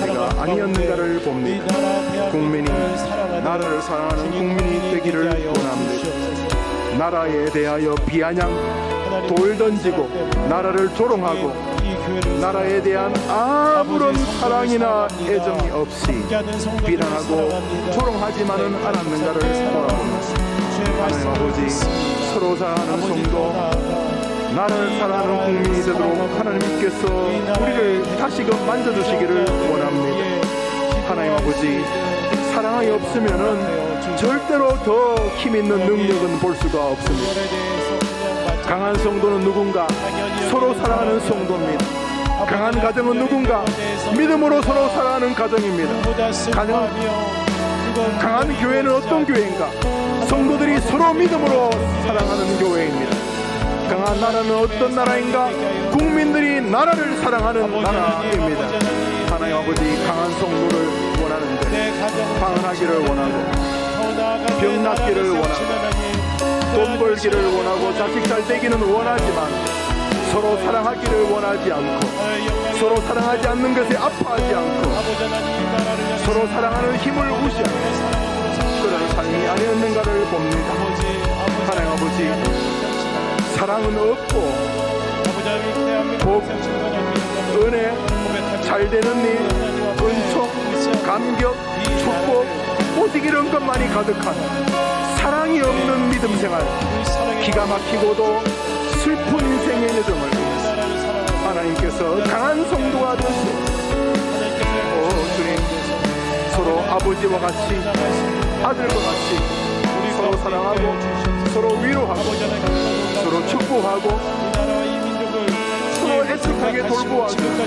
우리가 아니었는가를 봅니다. 국민이 나라를 사랑하는 국민이 되기를 원합니다. 나라에 대하여 비아냥 돌 던지고 나라를 조롱하고 나라에 대한 아무런 사랑이나 애정이 없이 비난하고 조롱하지만은 않았는가를 돌아봅니다. 하나님 아버지, 서로 사랑하는 성도, 나를 사랑하는 국민이 되도록 하나님께서 우리를 다시금 만져주시기를 원합니다. 하나님 아버지, 사랑이 없으면은 절대로 더 힘있는 능력은 볼 수가 없습니다. 강한 성도는 누군가? 서로 사랑하는 성도입니다. 강한 가정은 누군가? 믿음으로 서로 사랑하는 가정입니다. 강한 교회는 어떤 교회인가? 성도들이 서로 믿음으로 사랑하는 교회입니다. 강한 나라는 어떤 나라인가? 국민들이 나라를 사랑하는 나라입니다. 하나님 아버지, 강한 성도를 원하는데 방언하기를 원하고 병 낫기를 원하고 돈 벌기를 원하고 자식 잘 되기는 원하지만 서로 사랑하기를 원하지 않고 서로 사랑하지 않는 것에 아파하지 않고 서로 사랑하는 힘을 무시하는 그런 삶이 아니었는가를 봅니다. 하나님 아버지, 사랑은 없고 복, 은혜, 잘되는 일, 은총, 감격, 축복, 오직 이런 것만이 가득한 사랑이 없는 믿음 생활, 기가 막히고도 슬픈 인생의 여정을 하나님께서 강한 성도가 되시고 주님, 서로 아버지와 같이 아들과 같이 서로 사랑하고 서로 위로하고 서로 축복하고 서로 애틋하게 돌보아주고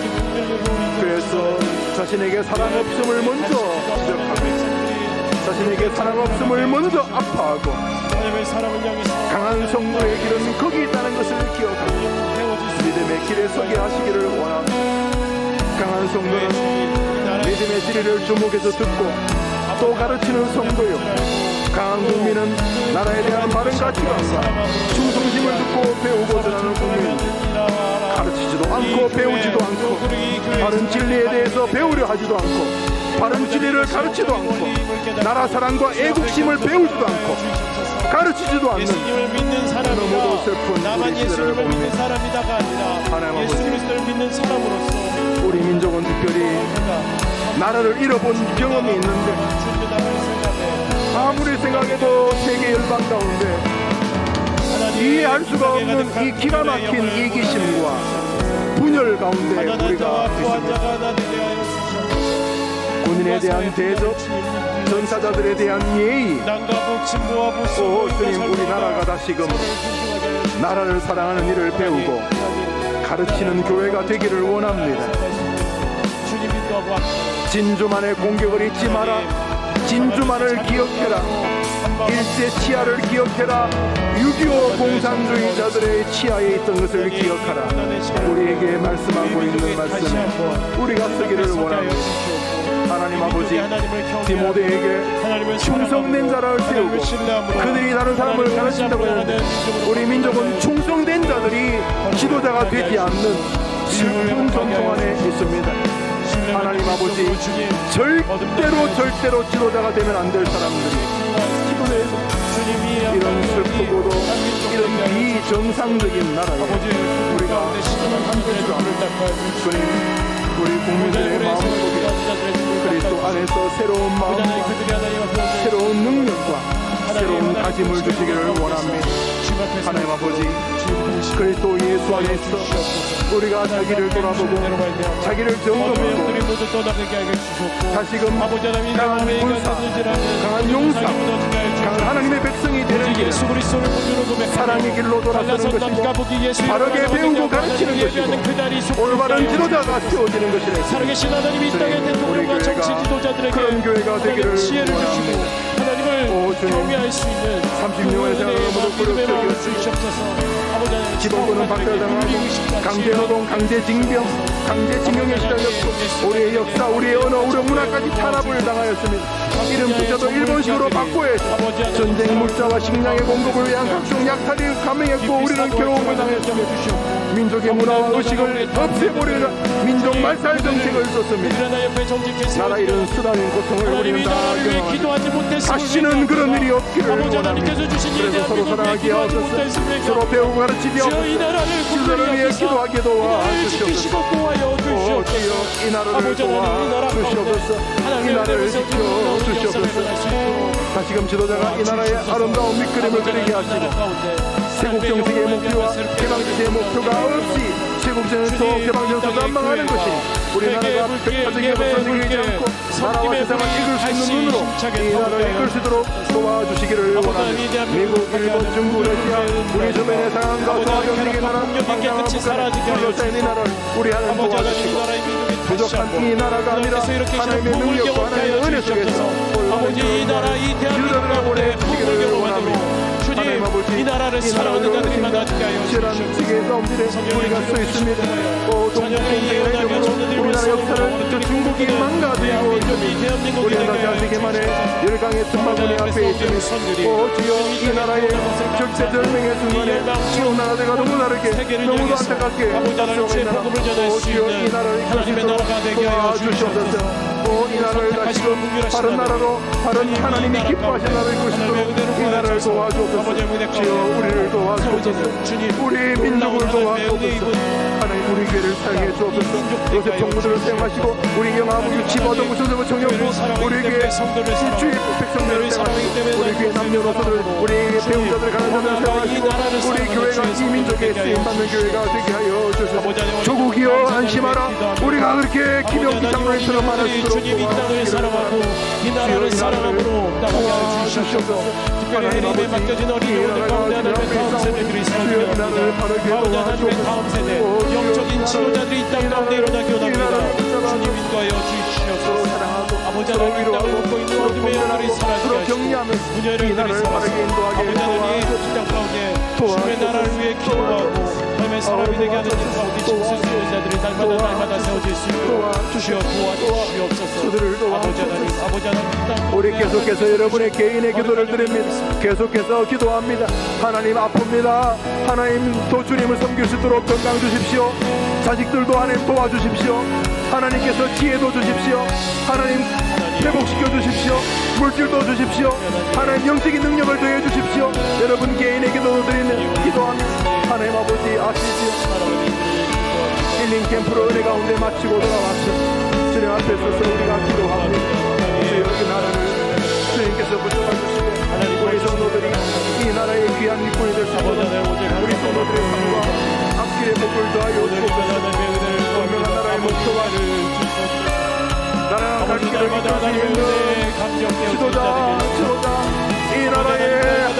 그래서 자신에게 사랑 없음을 먼저 지적하고 자신에게 사랑 없음을 먼저 아파하고 강한 성도의 길은 거기 있다는 것을 기억하고 믿음의 길에 서게 하시기를 원합니다. 강한 성도는 믿음의 진리를 주목해서 듣고 또 가르치는 성도요, 강한 국민은 나라에 대한 바른 가치관과 충성심을 듣고 배우고 전하는 국민입니다. 가르치지도 않고 배우지도 않고 바른 진리에 대해서 배우려 하지도 않고 바른 진리를 가르치지도 않고 나라 사랑과 애국심을 배우지도 않고 가르치지도 않는 너무도 슬픈 우리 시대를 봅니다. 하나님 아버지, 우리 민족은 특별히 나라를 잃어본 경험이 있는데 아무리 생각해도 세계 열방 가운데 이해할 수가 없는 이 기가 막힌 이기심과 분열 가운데 우리가 있습니다. 군인에 대한 대접, 전사자들에 대한 예의, 주님, 우리나라가 다시금 나라를 사랑하는 일을 배우고 가르치는 교회가 되기를 원합니다. 진주만의 공격을 잊지 마라. 진주만을 기억해라. 일제 치하를 기억해라. 6.25 공산주의자들의 치하에 있던 것을 기억하라. 우리에게 말씀하고 있는 말씀에 우리가 서기를 원합니다. 하나님 아버지, 디모데에게 충성된 자를 세우고 그들이 다른 사람을 가르친다고 하는데 우리 민족은 충성된 자들이 지도자가 되지 않는 슬픈 전통 안에 있습니다. 하나님 아버지, 절대로 지도자가 되면 안 될 사람들이 지도자에서 이런 슬프고도 이런 비정상적인 나라에 우리가 한국으로 주님, 우리 국민들의 마음속에 그리스도 안에서 새로운 마음과 새로운 능력과 새로운 다짐을 주시기를 원합니다. 하나님 아버지, 그리스도 예수 안에서 우리가 자기를 돌아보고 자기를 점검하고 다시금 강한 군사, 강한 용사, 강한 하나님의 백성이 되는 길, 사랑의 길로 돌아서는 것이고 바르게 배우고 가르치는 것이고 올바른 지도자가 세워지는 것이래. 살아계신 하나님이 이 땅의 대통령과 정치 지도자들에게 그런 교회가 되기를 지혜를 주시고 하나님을 경외할 수 있는 30년의 생활을 모두 믿음의 주시옵소서. 기독교는 박탈당하고 강제노동, 강제징병, 강제징용에 시달렸고 우리의 역사, 우리의 언어, 우리의 문화까지 탄압을 당하였습니다. 이름부터도 일본식으로 바꿔야죠. 전쟁 물자와 식량의 공급을 위한 각종 약탈이 감행했고 우리는 괴로움을 당했습니다. 민족의 문화와 의식을 없애버리는 민족 말살 정책을 썼습니다. 나라 잃은 수단인 고통을 우리는 다 경험합니다. 다시는 그런 일이 없기를 원합니다. 그래서 서로 사랑하게 하옵소서. 서로 배우고 가르치게 하옵소서. 지도를 위해 기도하게 도와주시옵소서. 오 주여 이 나라를 도와주시옵소서. 이 나라를 지켜주시옵소서. 다시금 지도자가 이 나라의 아름다운 밑그림을 그리게 하시고 세국 정책의 목표와 개방정책의 목표가 없이 세국 전투 개방전투가 난망하는 것이 우리나라가 백화점에 없어지지 않고 나라와 세상을 이끌 수 있는 눈으로 이 나라를 이끌 수 있도록 도와주시기를 원합니다. 미국, 일본, 중국, 러시아 우리 주변의 상황과 도와주시기 나라 방향을 둘러싸인 이 나라를 우리 하나님 도와주시고 부족한 이 나라가 아니라 하나님의 능력과 하나님의 은혜 속에서 아버지 이 나라 이 대한민국을 보내주시기를 원합니다. 주님 이 나라를 사랑하는 자들이 많아지게 하여 주시옵소서. 우리가 서 있습니다. 동북동맹의 적으로 우리나라 역사를 저 중국이 망가뜨리고 있습니다. 우리는 다시 아시기만해 열강의 틈바구니 앞에 있습니다. 주여 이 나라의 절대절명의 순간에 지금 나라들과 너무 다르게 너무도 안타깝게 앞서고 있는 주여 이 나라를 이끌 수 있도록 도와주시옵소서. 이 나라를 다시금 바른 나라로 바른 하나님이 기뻐하신 나라를 이끌 수 있도록 이 나라를 도와주옵소서. 주여 우리를 도와주옵소서. 우리 민족을 도와주옵소서. 하나님 우리 교회를 사용해 주옵소서. 요새 정부들을 사용하시고 우리 영화부 유치보도 구조적으로 정령부 우리 교회 주의 백성들을 사용하시고 우리 교회 남녀노소들 우리 배우자들 가난자들을 사용하시고 우리 교회가 이 민족에 쓰임받는 교회가 되게 하여 주소서. 조국이여 안심하라. 우리가 그렇게 김영기 장로님처럼 말할 수 있도록 주님 이 땅을 사랑하고 이 나라를 사랑함으로 나가게 하여 주시옵소서. 특별히 해림에 맡겨진 어린이들 가운데 하나님의 다음 세대들이 살며 가운데 하나님의 다음 세대 영적인 지도자들이 이 땅 가운데 일어나기 원합니다. 주님 인도하여 주시옵소서. 아버지 하나님 이 땅을 먹고 있는 어둠의 영들이 사라지게 하시고 분열의 영들이 사라지고 아버지 하나님 이 땅 가운데 주님의 나라를 위해 기도하고 하나님의 사람이 되게 하는 이 가운데 힘쓸 수 있는 자들이 날마다 세워질 수 있도록 주시어 도와주시옵소서. 아버지 하나님 이 땅 우리 계속해서 여러분의 개인의 기도를 드립니다. 계속해서 기도합니다. 하나님 아픕니다. 하나님 또 주님을 섬길 수 있도록 건강 주십시오. 자식들도 하나님 도와주십시오. 하나님께서 지혜도 주십시오. 하나님 회복시켜 주십시오. 물질도 주십시오. 하나님 영적인 능력을 더해 주십시오. 여러분 개인의 기도도 드리는 기도합니다. 하나님 아버지 아시지요. 힐링 캠프로 은혜 가운데 마치고 돌아왔죠. 주님 앞에 서서 우리가 기도합니다. 주여 그 나라를 주님께서 붙잡아주시고 우리 성도들이 이 나라의 귀한 일꾼이 될 수 있도록 우리 성도들의 삶과 앞길에 복을 더하여 주옵소서. 분명한 나라의 목표와 나라가 갈 길을 이끌 수 있는 지도자 이 나라에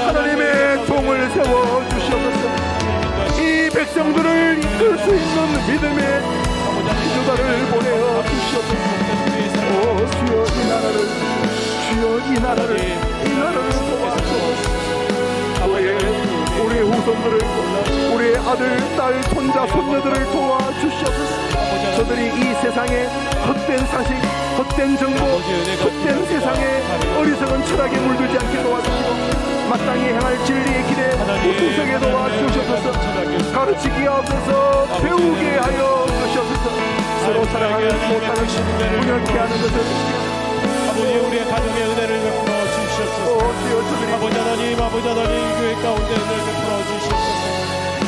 하나님의 종을 세워주시옵소서. 이 백성들을 이끌 수 있는 믿음의 지도자를 보내어 주시옵소서. 주여 이 나라를 주여 이 나라를 도와주옵소서. 우리 후손들을 우리 아들, 딸, 손자, 손녀들을 도와주시옵소서. 저들이 이 세상에 헛된 사실, 헛된 정보, 헛된 세상에 어리석은 철학에 물들지 않게 도와주시고 마땅히 행할 진리의 길에 우수하게 도와주시옵소서. 가르치게 하옵소서. 배우게 하여 주시옵소서. 서로 사랑하는 못하는 분열케 하는 것을 아버지 우리의 가정의 은혜를 베풀어 주시옵소서. 아버지 하나님 교회 가운데 은혜를 베풀어 주시옵소서.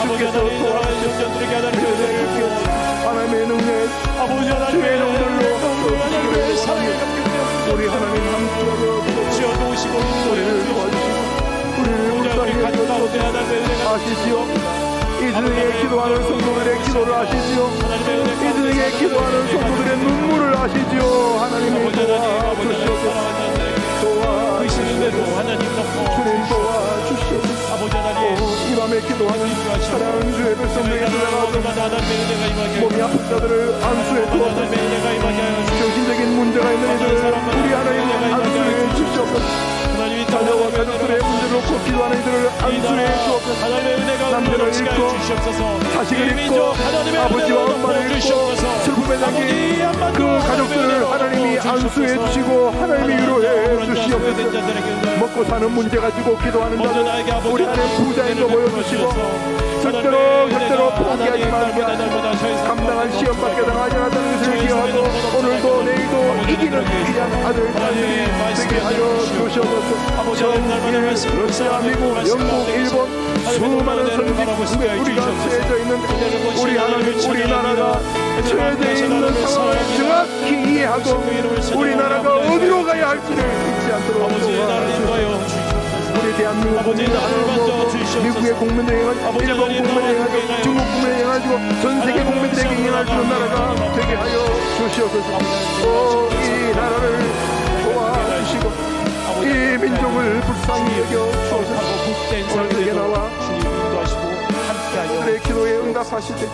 아버지 하나님 나라의 영전들에게 하나님의 은혜를 베풀어 주시옵소서. 하나님의 능력 아버지 하나님의 하나님의 사랑을 갚게 우리 하나님 함께 지어 도우시고 우리를 도와주시고 우리를 우리 가족 가운데 하나님의 은혜가 아시지요. 이들에게 기도하는 성도들의 기도를 아시지요. 이들에게 기도하는 성도들의 눈물을 아시지요. 하나님의 도와주시옵소서. 도와주시옵소서. 하나님 주님 도와주시옵소서. 아버지 하나님 이 밤에 기도하는 사랑하는 주의 백성들에게 들어가서 몸이 아픈 자들을 안수해 주옵소서. 정신적인 문제가 있는 이들을 우리 하나님 안수해 주시옵소서. 자녀와 가족들의 문제를 놓고 기도하는 이들을 안수해 주옵소서. 남편을 잃고 자식을 잃고 아버지와 엄마를 잃고 슬픔에 잠긴 그 가족들을 하나님이 안수해 주시고 하나님이 위로해 주시옵소서. 먹고 사는 문제 가지고 기도하는 자들 우리 안에 부자인 거 보여주시고 절대로 포기하지 말게 하시고 감당한 시험 밖에 당하지 않았다는 것을 기억하고 오늘도 내일도 이기는 귀한 아들 딸들이 되게 하여 주시옵소서. 전 러시아, 미국, 영국, 일본 수많은 선진국에 우리가 처해져 있는 우리 하나님 우리나라가 처해져 있는 상황을 정확히 이해하고 우리나라가 어디로 가야 할지를 잊지 않도록 도와주시옵소서. 우리 대한민국 국민들 하나님도 미국의 국민들에게 일본 국민들에게 중국 국민들에게 해가지고 전 세계 국민들에게 행할 수 있는 나라가 되게 하여 주시옵소서. 이 나라를 도와주시고 이 민족을 불쌍히 여겨 주옵소서. 오늘 내게 나와 그들의 기도에 응답하실 때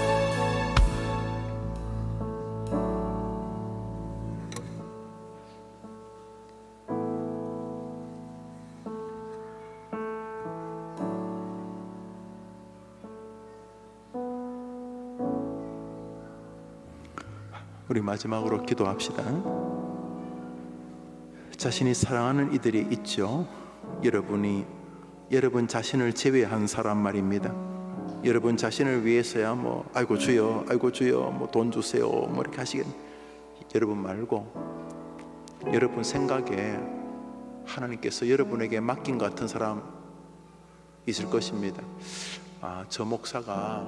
우리 마지막으로 기도합시다. 자신이 사랑하는 이들이 있죠. 여러분 자신을 제외한 사람 말입니다. 여러분 자신을 위해서야 뭐 아이고 주여 뭐 돈 주세요 뭐 이렇게 하시겠. 여러분 말고 여러분 생각에 하나님께서 여러분에게 맡긴 것 같은 사람 있을 것입니다. 저 목사가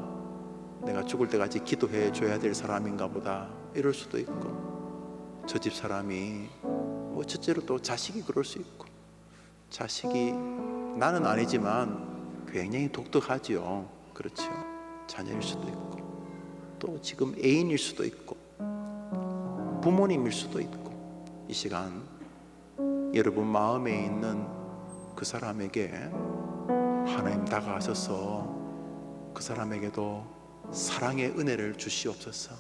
내가 죽을 때까지 기도해 줘야 될 사람인가 보다 이럴 수도 있고, 저 집 사람이 뭐 첫째로 또 자식이 그럴 수 있고, 자식이 나는 아니지만 굉장히 독특하지요. 그렇죠. 자녀일 수도 있고, 또 지금 애인일 수도 있고, 부모님일 수도 있고, 이 시간 여러분 마음에 있는 그 사람에게 하나님 다가가셔서 그 사람에게도 사랑의 은혜를 주시옵소서.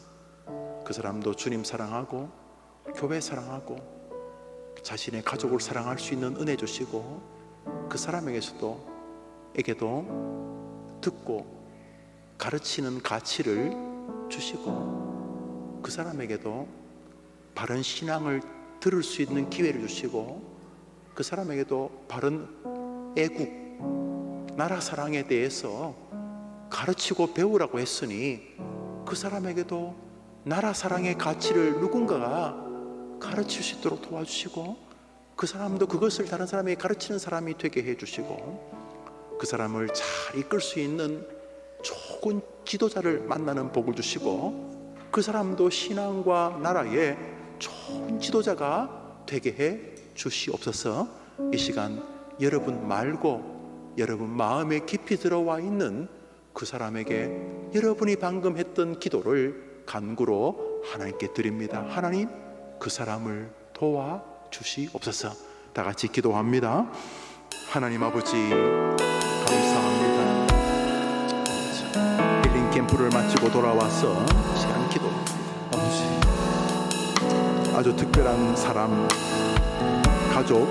그 사람도 주님 사랑하고 교회 사랑하고 자신의 가족을 사랑할 수 있는 은혜 주시고, 그 사람에게도 듣고 가르치는 가치를 주시고, 그 사람에게도 바른 신앙을 들을 수 있는 기회를 주시고, 그 사람에게도 바른 애국, 나라 사랑에 대해서 가르치고 배우라고 했으니 그 사람에게도 나라 사랑의 가치를 누군가가 가르칠 수 있도록 도와주시고, 그 사람도 그것을 다른 사람에게 가르치는 사람이 되게 해주시고, 그 사람을 잘 이끌 수 있는 좋은 지도자를 만나는 복을 주시고, 그 사람도 신앙과 나라의 좋은 지도자가 되게 해 주시옵소서. 이 시간 여러분 말고 여러분 마음에 깊이 들어와 있는 그 사람에게 여러분이 방금 했던 기도를 간구로 하나님께 드립니다. 하나님, 그 사람을 도와주시옵소서. 다 같이 기도합니다. 하나님 아버지, 감사합니다. 힐링 캠프를 마치고 돌아와서 시간 기도합니다. 아버지, 아주 특별한 사람, 가족,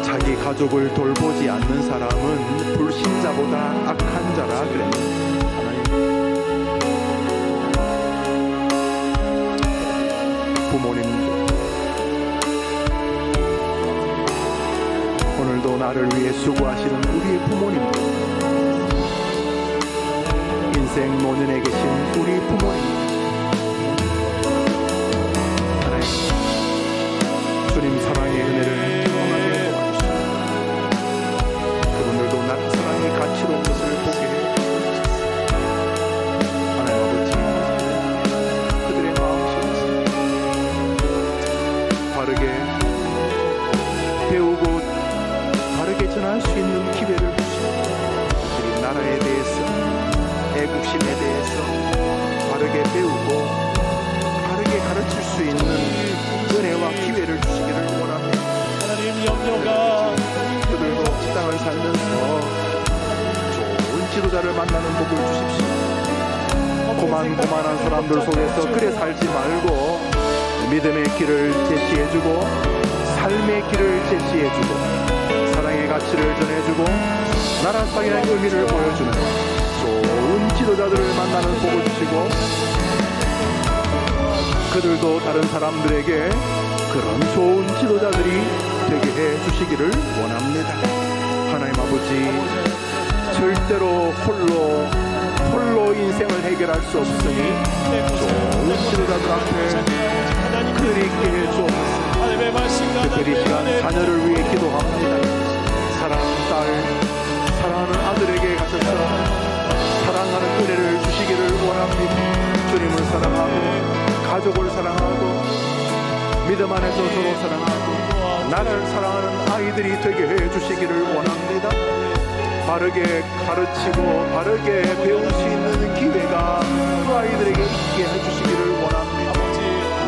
자기 가족을 돌보지 않는 사람은 불신자보다 악한 자라 그랬는데, 하나님, 부모님들 오늘도 나를 위해 수고하시는 우리의 부모님들, 인생 노년에 계신 우리 부모님, 하나님, 주님 사랑의 은혜를 경험하게 도와주시고, 그분들도 나라 사랑의 가치로운 것을 보게 해주시옵소서. 하나님 아버지, 그들의 마음속에서 바르게 배우고 바르게 전할 수 있는 기회를 주시고, 그들이 나라에 대해서, 애국심에 대해서 바르게 배우고 바르게 가르칠 수 있는 은혜와 기회를 주시기를 원합니다. 하나님 염려가 그들도 이 땅을 살면서 좋은 지도자를 만나는 복을 주십시오. 고만고만한 사람들 속에서 그래 살지 말고 믿음의 길을 제시해주고, 삶의 길을 제시해주고, 사랑의 가치를 전해주고, 나라 사랑의 의미를 보여주는 좋은 지도자들을 만나는 복을 주시고, 그들도 다른 사람들에게 그런 좋은 지도자들이 되게 해 주시기를 원합니다. 하나님 아버지, 절대로 홀로 인생을 해결할 수 없으니 좋은 지도자들 앞에 그들이 있게 해 주옵소서. 특별히 이 시간 자녀를 위해 기도합니다. 사랑하는 딸, 사랑하는 아들에게 가셔서 사랑하는 은혜를 주시기를 원합니다. 주님을 사랑하고 가족을 사랑하고 믿음 안에서 서로 사랑하고 나를 사랑하는 아이들이 되게 해 주시기를 원합니다. 바르게 가르치고 바르게 배울 수 있는 기회가 그 아이들에게 있게 해주시기를 원합니다.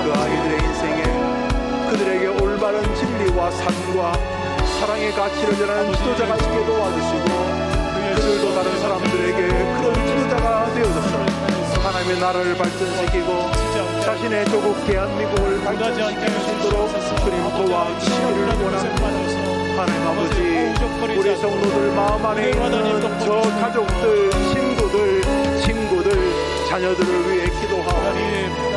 그 아이들의 인생에 그들에게 올바른 진리와 삶과 사랑의 가치를 전하는 지도자가 있게 도와주시고 그들도 다른 사람들에게 그런 지도자가 되어서 하나님의 나라를 발전시키고 자신의 조국 대한민국을 발전시킬 수 있도록 주님 도와주시기를 원합니다. 하나님 아버지, 우리 성도들 마음 안에 있는 저 가족들, 친구들, 자녀들을 위해 기도하오니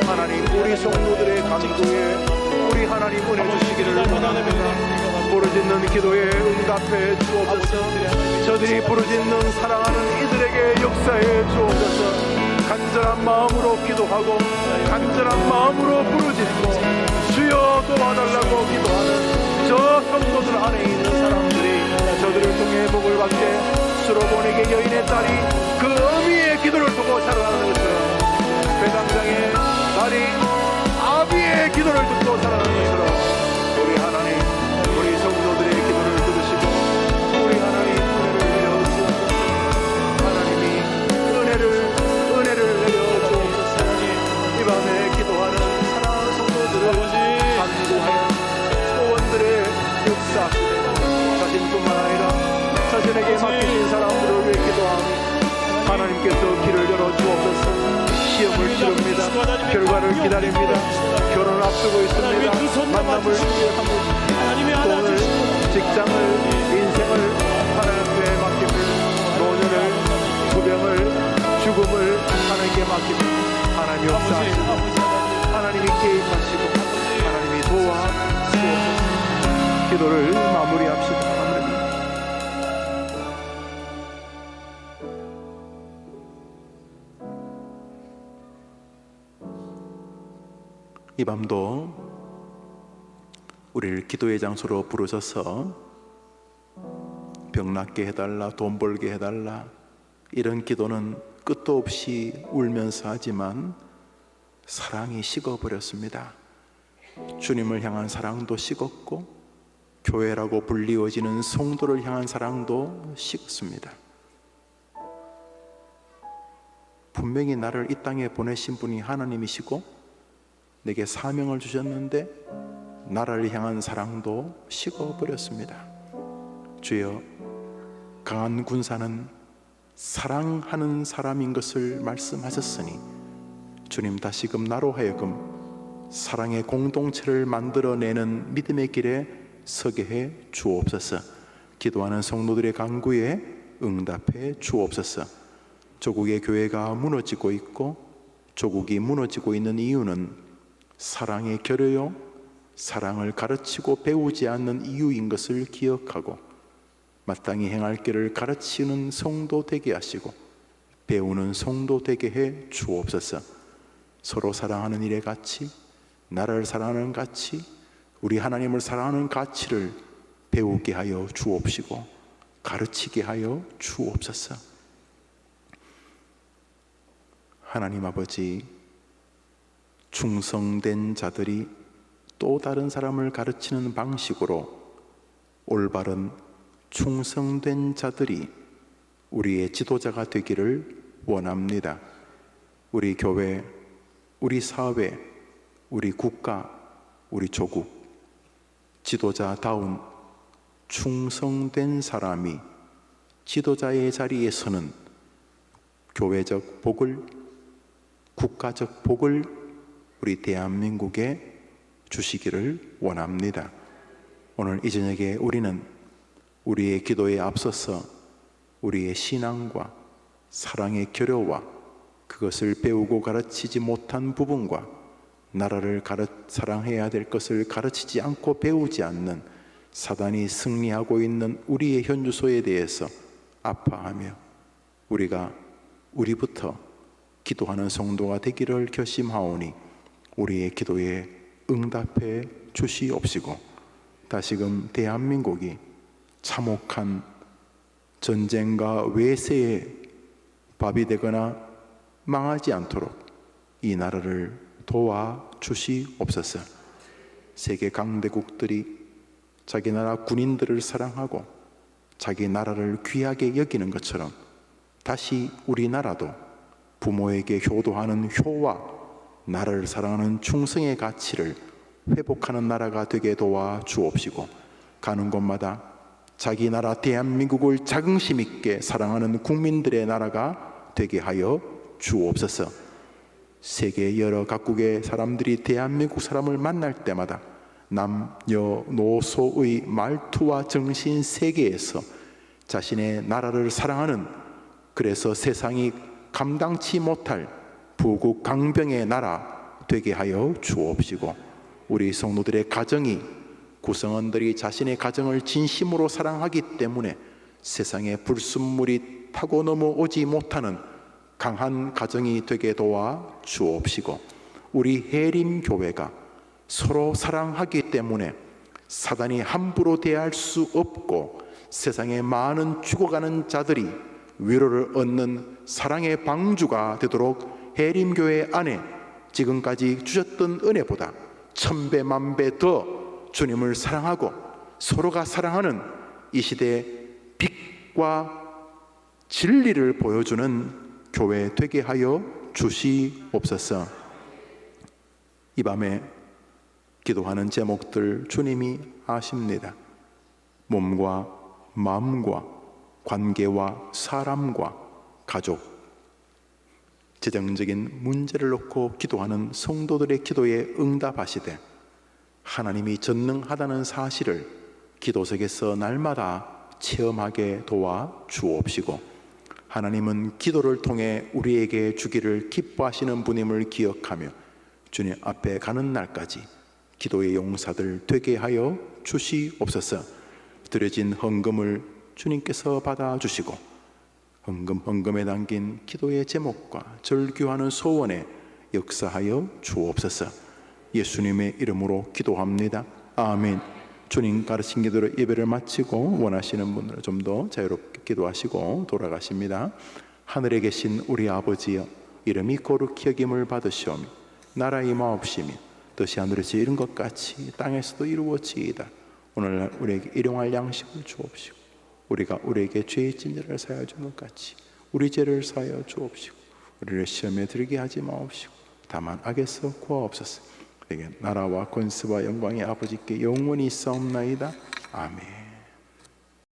하나님 우리 성도들의 간구에 우리 하나님 은혜 주시기를 원합니다. 부르짖는 기도에 응답해 주옵소서. 저들이 부르짖는 사랑하는 이들에게 역사해 주옵소서. 간절한 마음으로 기도하고 간절한 마음으로 부르짖고 주여 도와달라고 기도하는 저 성도들 안에 있는 사람들이 저들을 통해 복을 받게 수로보내게 여인의 딸이 그 어미의 기도를 두고 살아나는 것처럼 배당장의 딸이 아비의 기도를 듣고 살아나는 것처럼 우리 하나님, 우리 성도들의 기도를 들으시고 우리 하나님 은혜를 내려주옵소서. 하나님이 은혜를 내려주옵소서. 이 밤에 기도하는 사랑하는 성도들을 간구하여 소원들의 역사하시되 자신뿐만 아니라 자신에게 맡기신 사람들을 위해 기도하며 하나님께서 길을 열어 주옵소서. 시험을 치릅니다. 결과를 기다립니다. 결혼을 앞두고 있습니다. 만남을 기대합니다. 돈을, 직장을, 인생을 하나님 앞에 맡깁니다. 노년을, 부병을, 죽음을 하나님께 맡깁니다. 하나님 역사하시고 하나님이 개입하시고 하나님이 도와주옵소서. 기도를 마무리합시다. 이 밤도 우리를 기도의 장소로 부르셔서 병 낫게 해달라, 돈 벌게 해달라, 이런 기도는 끝도 없이 울면서 하지만 사랑이 식어버렸습니다. 주님을 향한 사랑도 식었고 교회라고 불리워지는 성도를 향한 사랑도 식었습니다. 분명히 나를 이 땅에 보내신 분이 하나님이시고 내게 사명을 주셨는데 나라를 향한 사랑도 식어버렸습니다. 주여, 강한 군사는 사랑하는 사람인 것을 말씀하셨으니 주님 다시금 나로 하여금 사랑의 공동체를 만들어내는 믿음의 길에 서게 해 주옵소서. 기도하는 성도들의 간구에 응답해 주옵소서. 조국의 교회가 무너지고 있고 조국이 무너지고 있는 이유는 사랑의 결여요, 사랑을 가르치고 배우지 않는 이유인 것을 기억하고 마땅히 행할 길을 가르치는 성도 되게 하시고 배우는 성도 되게 해 주옵소서. 서로 사랑하는 일의 가치, 나라를 사랑하는 가치, 우리 하나님을 사랑하는 가치를 배우게 하여 주옵시고 가르치게 하여 주옵소서. 하나님 아버지, 충성된 자들이 또 다른 사람을 가르치는 방식으로 올바른 충성된 자들이 우리의 지도자가 되기를 원합니다. 우리 교회, 우리 사회, 우리 국가, 우리 조국, 지도자다운 충성된 사람이 지도자의 자리에 서는 교회적 복을, 국가적 복을 우리 대한민국에 주시기를 원합니다. 오늘 이 저녁에 우리는 우리의 기도에 앞서서 우리의 신앙과 사랑의 결여와 그것을 배우고 가르치지 못한 부분과 나라를 사랑해야 될 것을 가르치지 않고 배우지 않는 사단이 승리하고 있는 우리의 현주소에 대해서 아파하며 우리부터 기도하는 성도가 되기를 결심하오니 우리의 기도에 응답해 주시옵시고, 다시금 대한민국이 참혹한 전쟁과 외세의 밥이 되거나 망하지 않도록 이 나라를 도와주시옵소서. 세계 강대국들이 자기 나라 군인들을 사랑하고 자기 나라를 귀하게 여기는 것처럼 다시 우리나라도 부모에게 효도하는 효와 나라를 사랑하는 충성의 가치를 회복하는 나라가 되게 도와주옵시고, 가는 곳마다 자기 나라 대한민국을 자긍심 있게 사랑하는 국민들의 나라가 되게 하여 주옵소서. 세계 여러 각국의 사람들이 대한민국 사람을 만날 때마다 남녀노소의 말투와 정신 세계에서 자신의 나라를 사랑하는, 그래서 세상이 감당치 못할 부국 강병의 나라 되게 하여 주옵시고, 우리 성도들의 가정이, 구성원들이 자신의 가정을 진심으로 사랑하기 때문에 세상에 불순물이 타고 넘어오지 못하는 강한 가정이 되게 도와 주옵시고, 우리 해림교회가 서로 사랑하기 때문에 사단이 함부로 대할 수 없고 세상에 많은 죽어가는 자들이 위로를 얻는 사랑의 방주가 되도록 해림교회 안에 지금까지 주셨던 은혜보다 1000배 만배 더 주님을 사랑하고 서로가 사랑하는 이 시대의 빛과 진리를 보여주는 교회 되게 하여 주시옵소서. 이 밤에 기도하는 제목들 주님이 아십니다. 몸과 마음과 관계와 사람과 가족, 재정적인 문제를 놓고 기도하는 성도들의 기도에 응답하시되 하나님이 전능하다는 사실을 기도석에서 날마다 체험하게 도와 주옵시고, 하나님은 기도를 통해 우리에게 주기를 기뻐하시는 분임을 기억하며 주님 앞에 가는 날까지 기도의 용사들 되게 하여 주시옵소서. 드려진 헌금을 주님께서 받아주시고 헌금에 담긴 기도의 제목과 절규하는 소원에 역사하여 주옵소서. 예수님의 이름으로 기도합니다. 아멘. 주님 가르친 기도로 예배를 마치고 원하시는 분들은 좀 더 자유롭게 기도하시고 돌아가십니다. 하늘에 계신 우리 아버지여, 이름이 거룩히 여김을 받으시오며 나라 임하옵시며 뜻이 하늘에서 이룬 것 같이 땅에서도 이루어지이다. 오늘날 우리에게 일용할 양식을 주옵시고 우리가 우리에게 죄의 진죄를 사하여 준 것 같이 우리 죄를 사하여 주옵시고 우리를 시험에 들게 하지 마옵시고 다만 악에서 구하옵소서. 내게 나라와 권세와 영광이 아버지께 영원히 있사옵나이다. 아멘.